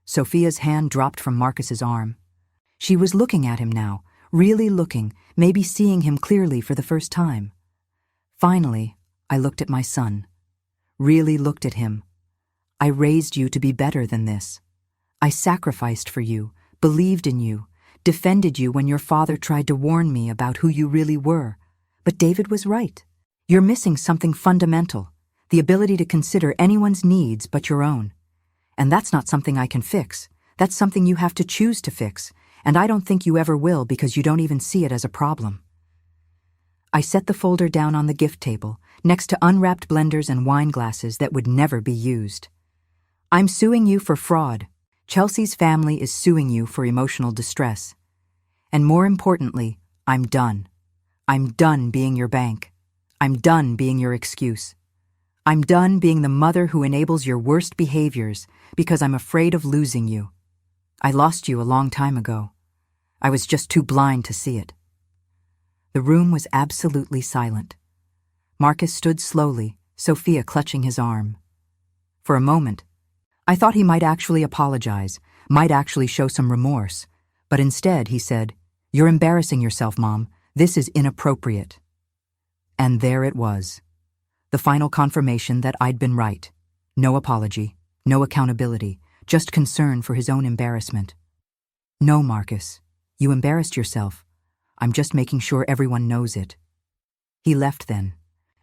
Sophia's hand dropped from Marcus's arm. She was looking at him now, really looking, maybe seeing him clearly for the first time. Finally, I looked at my son. Really looked at him. I raised you to be better than this. I sacrificed for you, believed in you, defended you when your father tried to warn me about who you really were. But David was right. You're missing something fundamental, the ability to consider anyone's needs but your own. And that's not something I can fix. That's something you have to choose to fix, and I don't think you ever will because you don't even see it as a problem. I set the folder down on the gift table, next to unwrapped blenders and wine glasses that would never be used. I'm suing you for fraud. Chelsea's family is suing you for emotional distress. And more importantly, I'm done. I'm done being your bank. I'm done being your excuse. I'm done being the mother who enables your worst behaviors because I'm afraid of losing you. I lost you a long time ago. I was just too blind to see it. The room was absolutely silent. Marcus stood slowly, Sophia clutching his arm. For a moment, I thought he might actually apologize, might actually show some remorse, but instead he said, "You're embarrassing yourself, Mom. This is inappropriate." And there it was. The final confirmation that I'd been right. No apology, no accountability, just concern for his own embarrassment. "No, Marcus, you embarrassed yourself. I'm just making sure everyone knows it." He left then,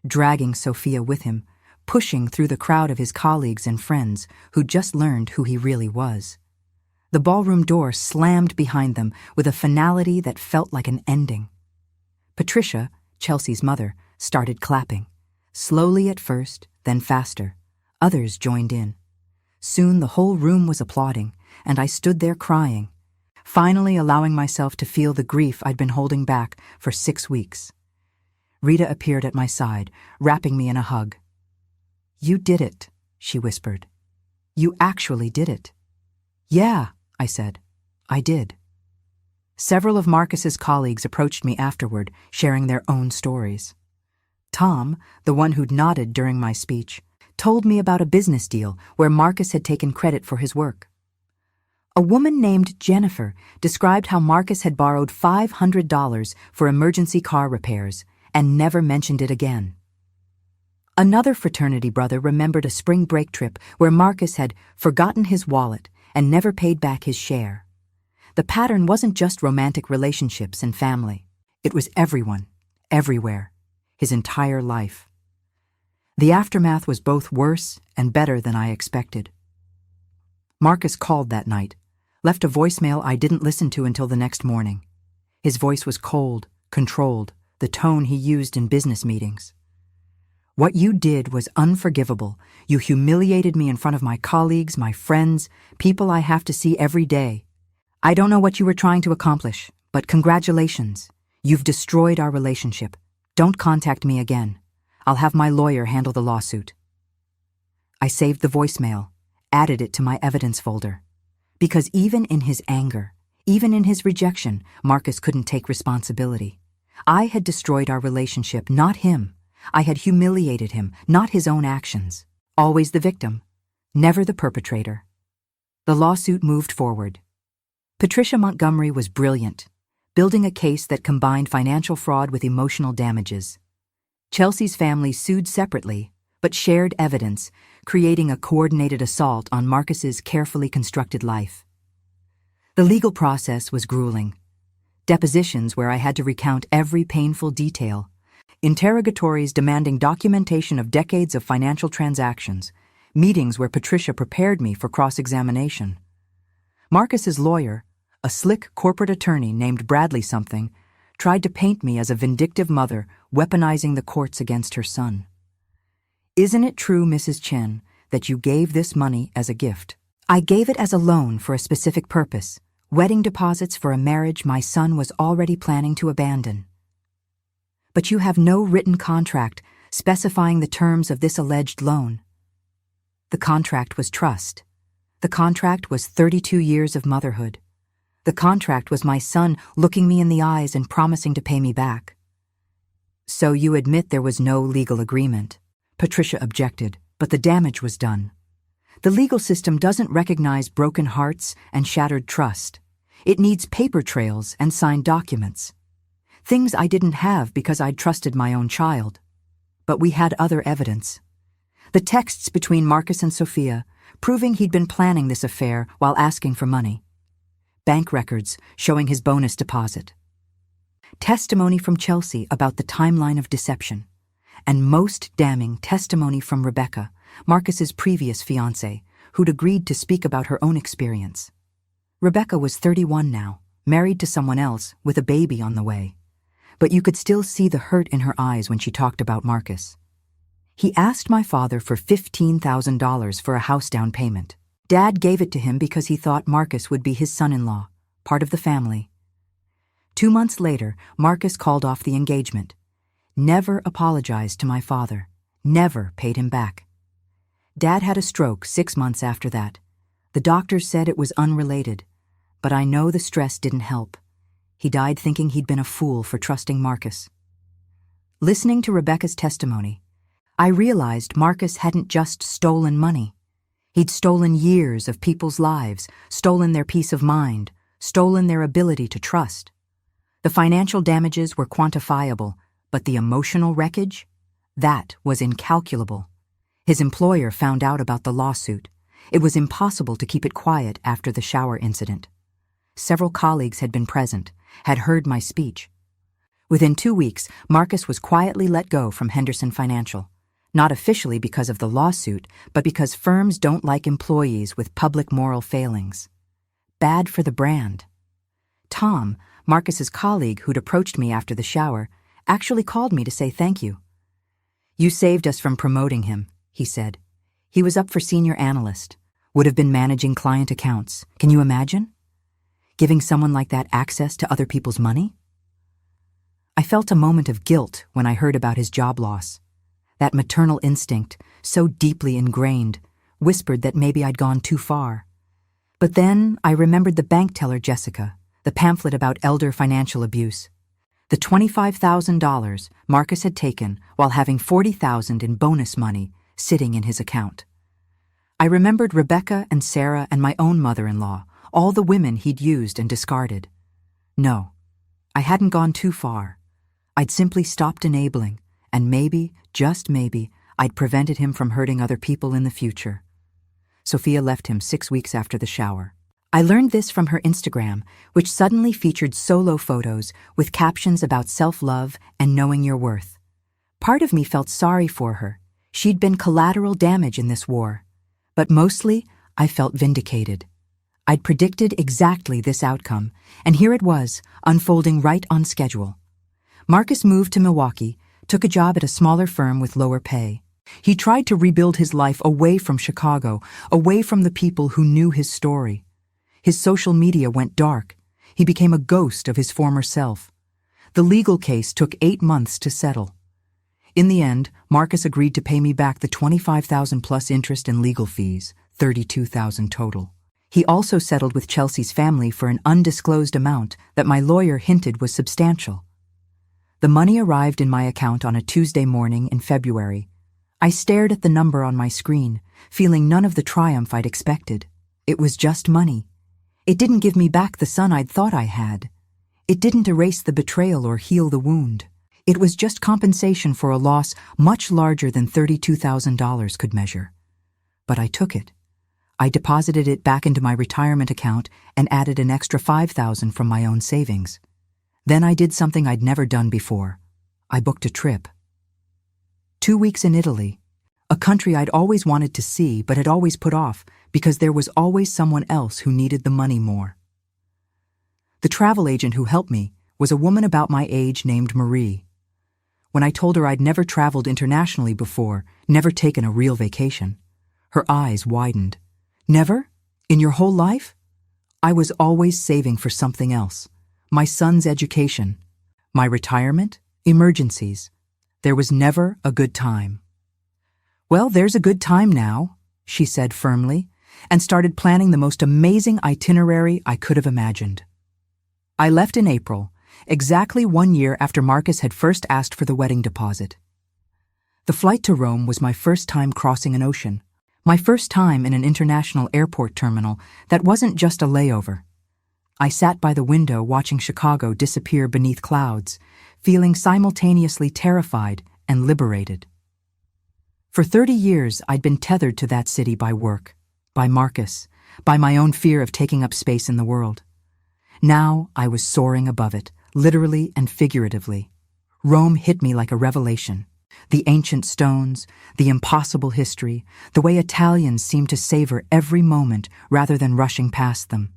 dragging Sophia with him, pushing through the crowd of his colleagues and friends who'd just learned who he really was. The ballroom door slammed behind them with a finality that felt like an ending. Patricia, Chelsea's mother, started clapping. Slowly at first, then faster. Others joined in. Soon the whole room was applauding, and I stood there crying, finally allowing myself to feel the grief I'd been holding back for 6 weeks. Rita appeared at my side, wrapping me in a hug. "You did it," she whispered. "You actually did it." "Yeah," I said. "I did." Several of Marcus's colleagues approached me afterward, sharing their own stories. Tom, the one who'd nodded during my speech, told me about a business deal where Marcus had taken credit for his work. A woman named Jennifer described how Marcus had borrowed $500 for emergency car repairs and never mentioned it again. Another fraternity brother remembered a spring break trip where Marcus had forgotten his wallet and never paid back his share. The pattern wasn't just romantic relationships and family. It was everyone, everywhere, his entire life. The aftermath was both worse and better than I expected. Marcus called that night, left a voicemail I didn't listen to until the next morning. His voice was cold, controlled, the tone he used in business meetings. "What you did was unforgivable. You humiliated me in front of my colleagues, my friends, people I have to see every day. I don't know what you were trying to accomplish, but congratulations. You've destroyed our relationship. Don't contact me again. I'll have my lawyer handle the lawsuit." I saved the voicemail, added it to my evidence folder. Because even in his anger, even in his rejection, Marcus couldn't take responsibility. I had destroyed our relationship, not him. I had humiliated him, not his own actions. Always the victim, never the perpetrator. The lawsuit moved forward. Patricia Montgomery was brilliant, building a case that combined financial fraud with emotional damages. Chelsea's family sued separately, but shared evidence, creating a coordinated assault on Marcus's carefully constructed life. The legal process was grueling. Depositions where I had to recount every painful detail. Interrogatories demanding documentation of decades of financial transactions. Meetings where Patricia prepared me for cross-examination. Marcus's lawyer, a slick corporate attorney named Bradley something, tried to paint me as a vindictive mother weaponizing the courts against her son. "Isn't it true, Mrs. Chen, that you gave this money as a gift?" "I gave it as a loan for a specific purpose, wedding deposits for a marriage my son was already planning to abandon." "But you have no written contract specifying the terms of this alleged loan." "The contract was trust. The contract was 32 years of motherhood. The contract was my son looking me in the eyes and promising to pay me back." "So you admit there was no legal agreement?" Patricia objected, but the damage was done. The legal system doesn't recognize broken hearts and shattered trust. It needs paper trails and signed documents. Things I didn't have because I'd trusted my own child. But we had other evidence. The texts between Marcus and Sophia, proving he'd been planning this affair while asking for money. Bank records showing his bonus deposit. Testimony from Chelsea about the timeline of deception. And most damning, testimony from Rebecca, Marcus's previous fiancée, who'd agreed to speak about her own experience. Rebecca was 31 now, married to someone else with a baby on the way. But you could still see the hurt in her eyes when she talked about Marcus. He asked my father for $15,000 for a house down payment. Dad gave it to him because he thought Marcus would be his son-in-law, part of the family. 2 months later, Marcus called off the engagement. Never apologized to my father. Never paid him back. Dad had a stroke 6 months after that. The doctors said it was unrelated, but I know the stress didn't help. He died thinking he'd been a fool for trusting Marcus. Listening to Rebecca's testimony, I realized Marcus hadn't just stolen money. He'd stolen years of people's lives, stolen their peace of mind, stolen their ability to trust. The financial damages were quantifiable, but the emotional wreckage? That was incalculable. His employer found out about the lawsuit. It was impossible to keep it quiet after the shower incident. Several colleagues had been present, had heard my speech. Within 2 weeks, Marcus was quietly let go from Henderson Financial. Not officially because of the lawsuit, but because firms don't like employees with public moral failings. Bad for the brand. Tom, Marcus's colleague who'd approached me after the shower, actually called me to say thank you. "You saved us from promoting him," he said. "He was up for senior analyst, would have been managing client accounts. Can you imagine? Giving someone like that access to other people's money?" I felt a moment of guilt when I heard about his job loss. That maternal instinct, so deeply ingrained, whispered that maybe I'd gone too far. But then I remembered the bank teller Jessica, the pamphlet about elder financial abuse. The $25,000 Marcus had taken while having $40,000 in bonus money sitting in his account. I remembered Rebecca and Sarah and my own mother-in-law, all the women he'd used and discarded. No, I hadn't gone too far. I'd simply stopped enabling, and maybe, just maybe, I'd prevented him from hurting other people in the future. Sophia left him 6 weeks after the shower. I learned this from her Instagram, which suddenly featured solo photos with captions about self-love and knowing your worth. Part of me felt sorry for her. She'd been collateral damage in this war. But mostly, I felt vindicated. I'd predicted exactly this outcome, and here it was, unfolding right on schedule. Marcus moved to Milwaukee, took a job at a smaller firm with lower pay. He tried to rebuild his life away from Chicago, away from the people who knew his story. His social media went dark. He became a ghost of his former self. The legal case took 8 months to settle. In the end, Marcus agreed to pay me back the $25,000 plus interest and legal fees, $32,000 total. He also settled with Chelsea's family for an undisclosed amount that my lawyer hinted was substantial. The money arrived in my account on a Tuesday morning in February. I stared at the number on my screen, feeling none of the triumph I'd expected. It was just money. It didn't give me back the son I'd thought I had. It didn't erase the betrayal or heal the wound. It was just compensation for a loss much larger than $32,000 could measure. But I took it. I deposited it back into my retirement account and added an extra $5,000 from my own savings. Then I did something I'd never done before. I booked a trip. 2 weeks in Italy, a country I'd always wanted to see but had always put off because there was always someone else who needed the money more. The travel agent who helped me was a woman about my age named Marie. When I told her I'd never traveled internationally before, never taken a real vacation, her eyes widened. "Never? In your whole life?" I was always saving for something else. My son's education, my retirement, emergencies. There was never a good time. "Well, there's a good time now," she said firmly, and started planning the most amazing itinerary I could have imagined. I left in April, exactly 1 year after Marcus had first asked for the wedding deposit. The flight to Rome was my first time crossing an ocean. My first time in an international airport terminal that wasn't just a layover. I sat by the window watching Chicago disappear beneath clouds, feeling simultaneously terrified and liberated. For 30 years, I'd been tethered to that city by work, by Marcus, by my own fear of taking up space in the world. Now I was soaring above it, literally and figuratively. Rome hit me like a revelation. The ancient stones, the impossible history, the way Italians seem to savor every moment rather than rushing past them.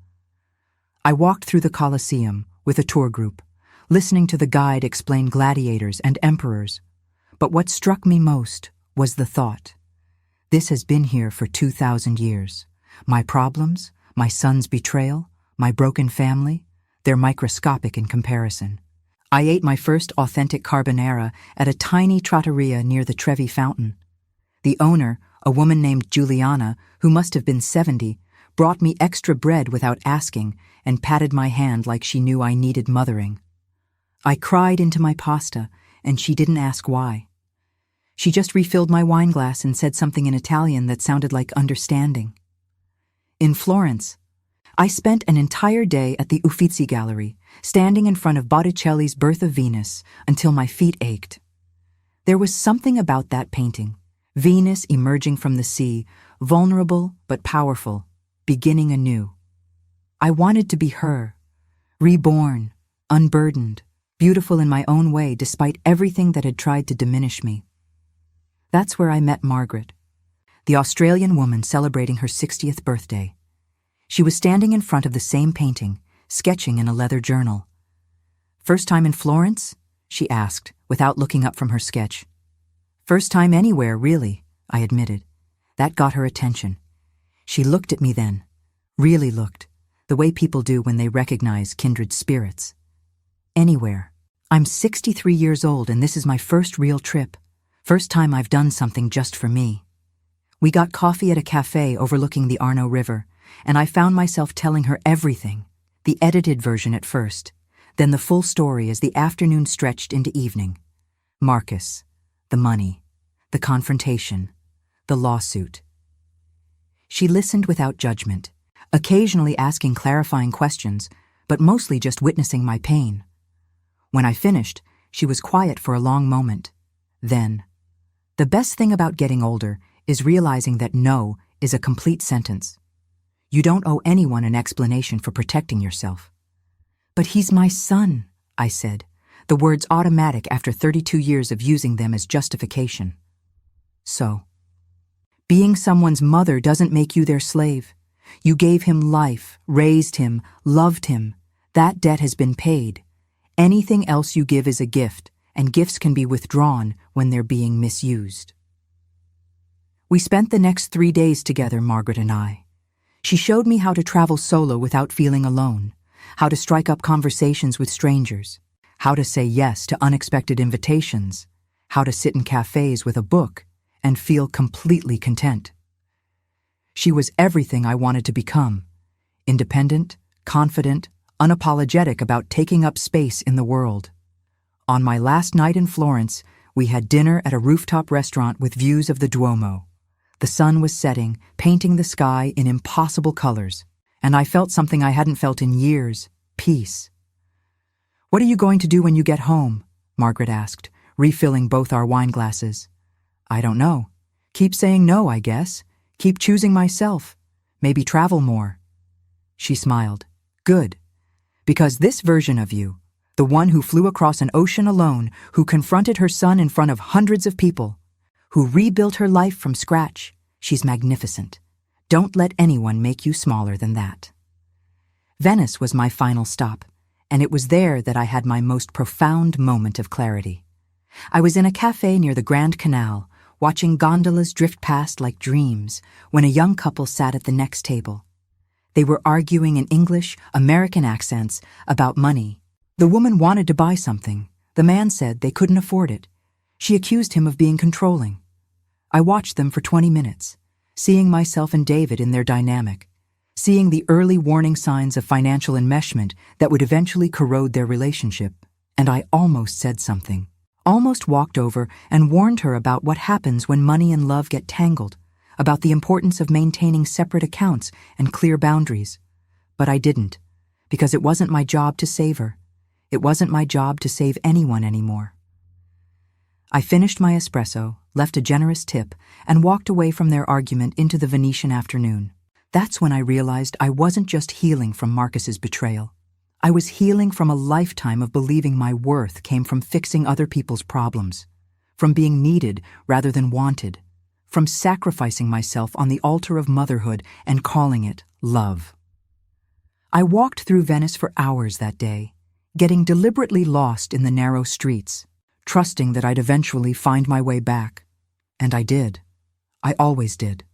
I walked through the Colosseum with a tour group, listening to the guide explain gladiators and emperors. But what struck me most was the thought. This has been here for 2,000 years. My problems, my son's betrayal, my broken family, they're microscopic in comparison. I ate my first authentic carbonara at a tiny trattoria near the Trevi Fountain. The owner, a woman named Giuliana, who must have been 70, brought me extra bread without asking and patted my hand like she knew I needed mothering. I cried into my pasta, and she didn't ask why. She just refilled my wine glass and said something in Italian that sounded like understanding. In Florence, I spent an entire day at the Uffizi Gallery, standing in front of Botticelli's Birth of Venus until my feet ached. There was something about that painting, Venus emerging from the sea, vulnerable but powerful, beginning anew. I wanted to be her, reborn, unburdened, beautiful in my own way despite everything that had tried to diminish me. That's where I met Margaret, the Australian woman celebrating her 60th birthday. She was standing in front of the same painting, sketching in a leather journal. "First time in Florence?" she asked, without looking up from her sketch. "First time anywhere, really," I admitted. That got her attention. She looked at me then, really looked, the way people do when they recognize kindred spirits. "Anywhere. I'm 63 years old and this is my first real trip. First time I've done something just for me." We got coffee at a cafe overlooking the Arno River, and I found myself telling her everything, the edited version at first, then the full story as the afternoon stretched into evening. Marcus, the money, the confrontation, the lawsuit. She listened without judgment, occasionally asking clarifying questions, but mostly just witnessing my pain. When I finished, she was quiet for a long moment. Then, "The best thing about getting older is realizing that no is a complete sentence. You don't owe anyone an explanation for protecting yourself." "But he's my son," I said, the words automatic after 32 years of using them as justification. "So, being someone's mother doesn't make you their slave. You gave him life, raised him, loved him. That debt has been paid. Anything else you give is a gift, and gifts can be withdrawn when they're being misused." We spent the next 3 days together, Margaret and I. She showed me how to travel solo without feeling alone, how to strike up conversations with strangers, how to say yes to unexpected invitations, how to sit in cafes with a book and feel completely content. She was everything I wanted to become: independent, confident, unapologetic about taking up space in the world. On my last night in Florence, we had dinner at a rooftop restaurant with views of the Duomo. The sun was setting, painting the sky in impossible colors, and I felt something I hadn't felt in years: peace. "What are you going to do when you get home?" Margaret asked, refilling both our wine glasses. "I don't know. Keep saying no, I guess. Keep choosing myself. Maybe travel more." She smiled. "Good. Because this version of you, the one who flew across an ocean alone, who confronted her son in front of hundreds of people, who rebuilt her life from scratch, she's magnificent. Don't let anyone make you smaller than that." Venice was my final stop, and it was there that I had my most profound moment of clarity. I was in a cafe near the Grand Canal, watching gondolas drift past like dreams, when a young couple sat at the next table. They were arguing in English, American accents about money. The woman wanted to buy something. The man said they couldn't afford it. She accused him of being controlling. I watched them for 20 minutes, seeing myself and David in their dynamic, seeing the early warning signs of financial enmeshment that would eventually corrode their relationship, and I almost said something, almost walked over and warned her about what happens when money and love get tangled, about the importance of maintaining separate accounts and clear boundaries. But I didn't, because it wasn't my job to save her. It wasn't my job to save anyone anymore. I finished my espresso, left a generous tip, and walked away from their argument into the Venetian afternoon. That's when I realized I wasn't just healing from Marcus's betrayal. I was healing from a lifetime of believing my worth came from fixing other people's problems, from being needed rather than wanted, from sacrificing myself on the altar of motherhood and calling it love. I walked through Venice for hours that day, getting deliberately lost in the narrow streets, trusting that I'd eventually find my way back. And I did. I always did.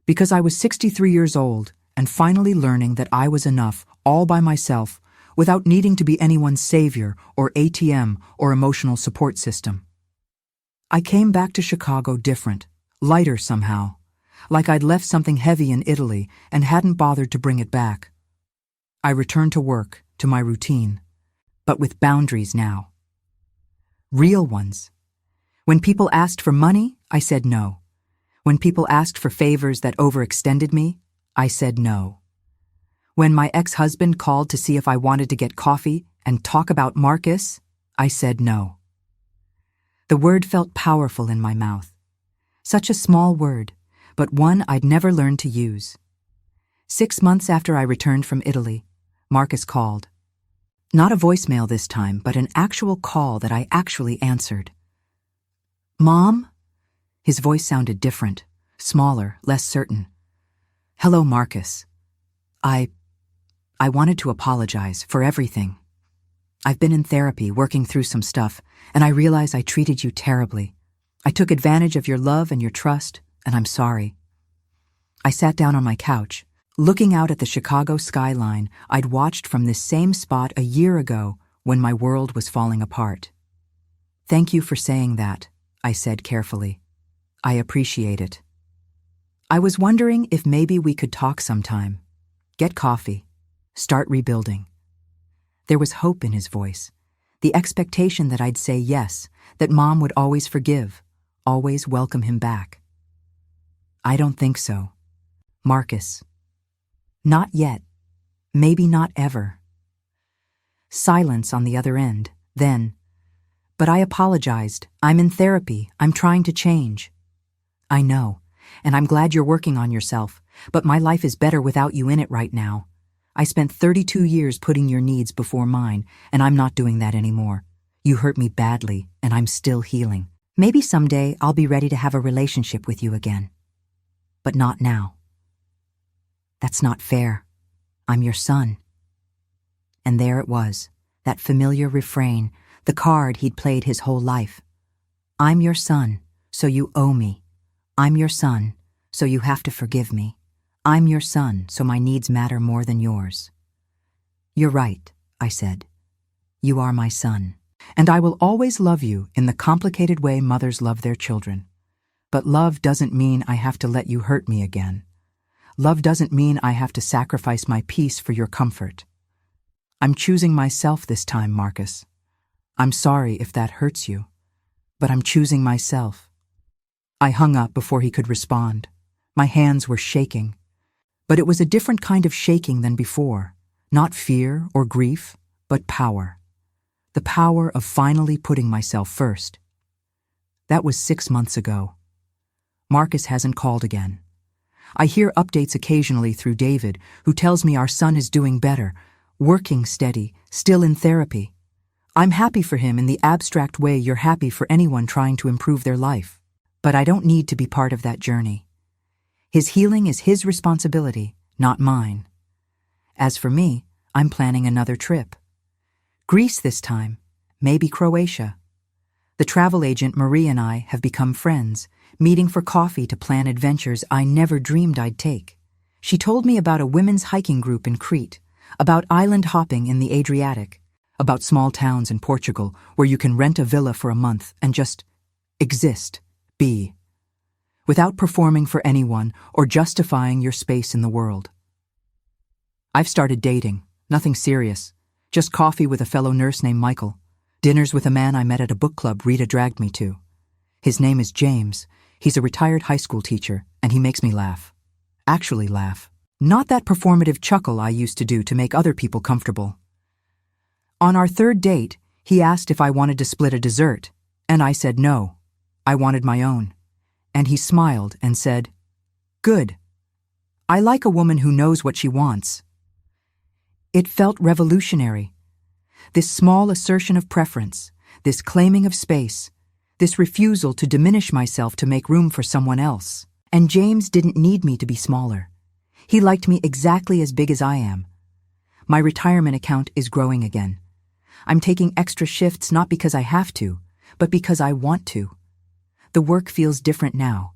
Because I was 63 years old and finally learning that I was enough all by myself without needing to be anyone's savior or ATM or emotional support system. I came back to Chicago different, lighter somehow, like I'd left something heavy in Italy and hadn't bothered to bring it back. I returned to work, to my routine, but with boundaries now. Real ones. When people asked for money, I said no. When people asked for favors that overextended me, I said no. When my ex-husband called to see if I wanted to get coffee and talk about Marcus, I said no. The word felt powerful in my mouth. Such a small word, but one I'd never learned to use. 6 months after I returned from Italy, Marcus called. Not a voicemail this time, but an actual call that I actually answered. Mom? His voice sounded different, smaller, less certain. Hello, Marcus. I wanted to apologize for everything. I've been in therapy, working through some stuff, and I realize I treated you terribly. I took advantage of your love and your trust, and I'm sorry. I sat down on my couch, looking out at the Chicago skyline I'd watched from this same spot a year ago when my world was falling apart. Thank you for saying that, I said carefully. I appreciate it. I was wondering if maybe we could talk sometime. Get coffee. Start rebuilding. There was hope in his voice, the expectation that I'd say yes, that Mom would always forgive, always welcome him back. I don't think so. Marcus. Not yet. Maybe not ever. Silence on the other end, then. But I apologized. I'm in therapy. I'm trying to change. I know, and I'm glad you're working on yourself, but my life is better without you in it right now. I spent 32 years putting your needs before mine, and I'm not doing that anymore. You hurt me badly, and I'm still healing. Maybe someday I'll be ready to have a relationship with you again. But not now. That's not fair. I'm your son. And there it was, that familiar refrain, the card he'd played his whole life. I'm your son, so you owe me. I'm your son, so you have to forgive me. I'm your son, so my needs matter more than yours. You're right, I said. You are my son, and I will always love you in the complicated way mothers love their children. But love doesn't mean I have to let you hurt me again. Love doesn't mean I have to sacrifice my peace for your comfort. I'm choosing myself this time, Marcus. I'm sorry if that hurts you, but I'm choosing myself. I hung up before he could respond. My hands were shaking. But it was a different kind of shaking than before. Not fear or grief, but power. The power of finally putting myself first. That was 6 months ago. Marcus hasn't called again. I hear updates occasionally through David, who tells me our son is doing better, working steady, still in therapy. I'm happy for him in the abstract way you're happy for anyone trying to improve their life. But I don't need to be part of that journey. His healing is his responsibility, not mine. As for me, I'm planning another trip. Greece this time, maybe Croatia. The travel agent Marie and I have become friends, meeting for coffee to plan adventures I never dreamed I'd take. She told me about a women's hiking group in Crete, about island hopping in the Adriatic, about small towns in Portugal where you can rent a villa for a month and just exist, be, without performing for anyone or justifying your space in the world. I've started dating, nothing serious, just coffee with a fellow nurse named Michael, dinners with a man I met at a book club Rita dragged me to. His name is James. He's a retired high school teacher, and he makes me laugh. Actually laugh. Not that performative chuckle I used to do to make other people comfortable. On our third date, he asked if I wanted to split a dessert, and I said no. I wanted my own. And he smiled and said, "Good. I like a woman who knows what she wants." It felt revolutionary. This small assertion of preference, this claiming of space, this refusal to diminish myself to make room for someone else. And James didn't need me to be smaller. He liked me exactly as big as I am. My retirement account is growing again. I'm taking extra shifts not because I have to, but because I want to. The work feels different now.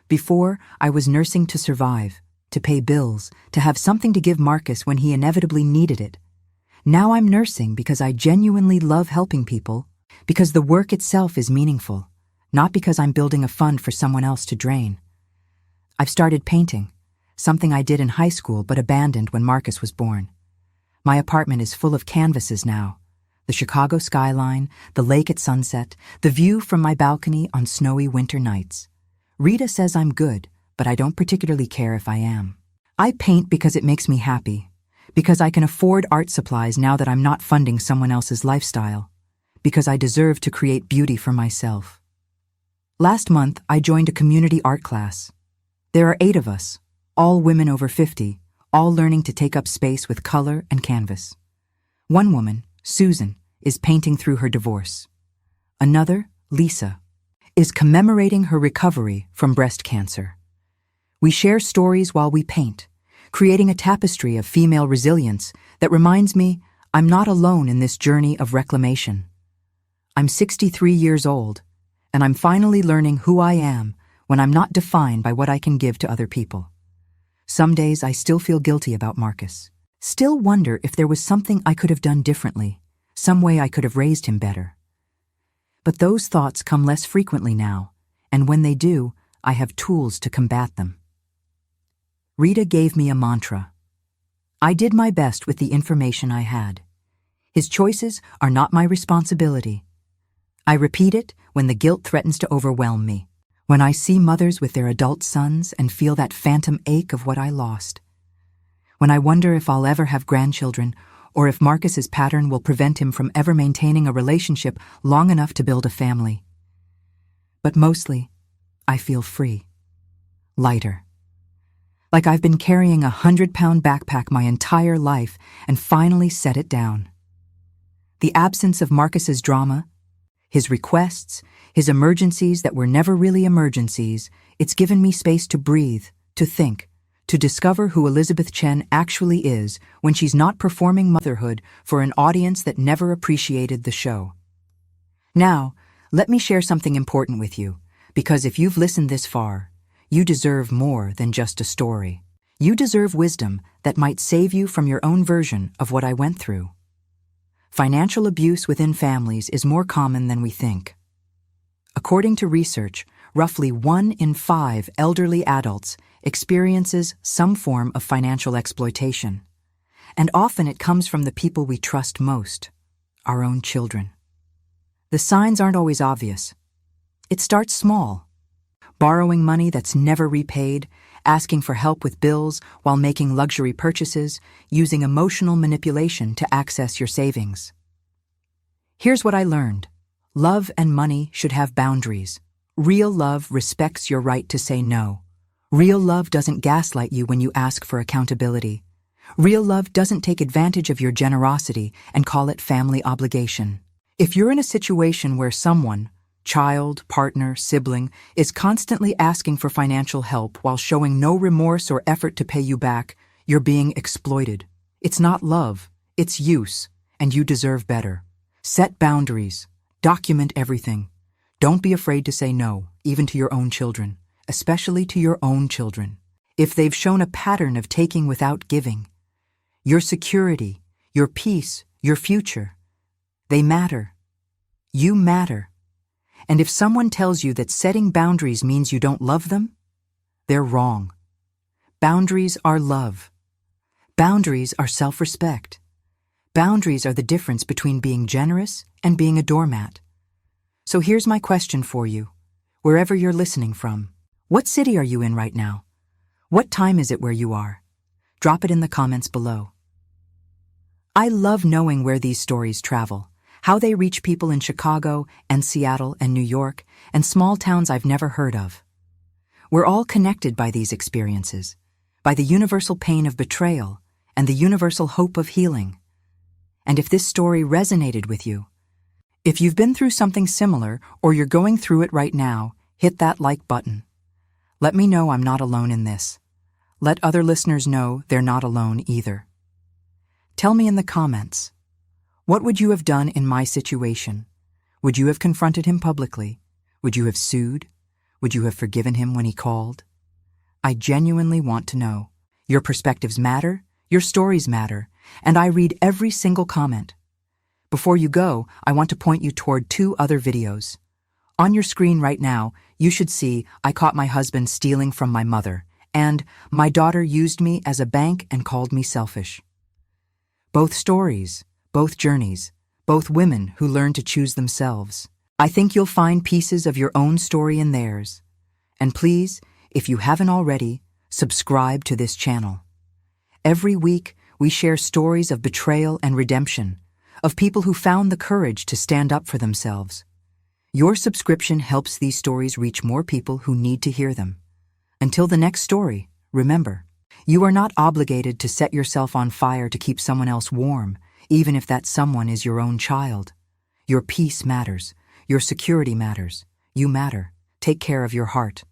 Before, I was nursing to survive, to pay bills, to have something to give Marcus when he inevitably needed it. Now I'm nursing because I genuinely love helping people, because the work itself is meaningful, not because I'm building a fund for someone else to drain. I've started painting, something I did in high school but abandoned when Marcus was born. My apartment is full of canvases now. The Chicago skyline, the lake at sunset, the view from my balcony on snowy winter nights. Rita says I'm good, but I don't particularly care if I am. I paint because it makes me happy, because I can afford art supplies now that I'm not funding someone else's lifestyle, because I deserve to create beauty for myself. Last month, I joined a community art class. There are 8 of us, all women over 50, all learning to take up space with color and canvas. One woman, Susan, is painting through her divorce. Another, Lisa, is commemorating her recovery from breast cancer. We share stories while we paint, creating a tapestry of female resilience that reminds me I'm not alone in this journey of reclamation. I'm 63 years old, and I'm finally learning who I am when I'm not defined by what I can give to other people. Some days I still feel guilty about Marcus, still wonder if there was something I could have done differently, some way I could have raised him better. But those thoughts come less frequently now, and when they do, I have tools to combat them. Rita gave me a mantra. I did my best with the information I had. His choices are not my responsibility. I repeat it when the guilt threatens to overwhelm me, when I see mothers with their adult sons and feel that phantom ache of what I lost, when I wonder if I'll ever have grandchildren or if Marcus's pattern will prevent him from ever maintaining a relationship long enough to build a family. But mostly, I feel free, lighter. Like I've been carrying a 100-pound backpack my entire life and finally set it down. The absence of Marcus's drama, his requests, his emergencies that were never really emergencies, it's given me space to breathe, to think, to discover who Elizabeth Chen actually is when she's not performing motherhood for an audience that never appreciated the show. Now, let me share something important with you, because if you've listened this far, you deserve more than just a story. You deserve wisdom that might save you from your own version of what I went through. Financial abuse within families is more common than we think. According to research, roughly 1 in 5 elderly adults experiences some form of financial exploitation. And often it comes from the people we trust most, our own children. The signs aren't always obvious. It starts small. Borrowing money that's never repaid, asking for help with bills while making luxury purchases, using emotional manipulation to access your savings. Here's what I learned. Love and money should have boundaries. Real love respects your right to say no. Real love doesn't gaslight you when you ask for accountability. Real love doesn't take advantage of your generosity and call it family obligation. If you're in a situation where someone, child, partner, sibling, is constantly asking for financial help while showing no remorse or effort to pay you back, you're being exploited. It's not love, it's use, and you deserve better. Set boundaries. Document everything. Don't be afraid to say no, even to your own children, especially to your own children. If they've shown a pattern of taking without giving, your security, your peace, your future, they matter. You matter. And if someone tells you that setting boundaries means you don't love them, they're wrong. Boundaries are love. Boundaries are self-respect. Boundaries are the difference between being generous and being a doormat. So here's my question for you, wherever you're listening from. What city are you in right now? What time is it where you are? Drop it in the comments below. I love knowing where these stories travel, how they reach people in Chicago and Seattle and New York and small towns I've never heard of. We're all connected by these experiences, by the universal pain of betrayal and the universal hope of healing. And if this story resonated with you, If you've been through something similar or you're going through it right now, hit that like button. Let me know I'm not alone in this. Let other listeners know they're not alone either. Tell me in the comments, what would you have done in my situation? Would you have confronted him publicly? Would you have sued? Would you have forgiven him when he called? I genuinely want to know. Your perspectives matter, your stories matter, and I read every single comment. Before you go, I want to point you toward 2 other videos. On your screen right now, you should see I caught my husband stealing from my mother, and my daughter used me as a bank and called me selfish. Both stories, both journeys, both women who learn to choose themselves. I think you'll find pieces of your own story in theirs. And please, if you haven't already, subscribe to this channel. Every week, we share stories of betrayal and redemption, of people who found the courage to stand up for themselves. Your subscription helps these stories reach more people who need to hear them. Until the next story, remember, you are not obligated to set yourself on fire to keep someone else warm, even if that someone is your own child. Your peace matters. Your security matters. You matter. Take care of your heart.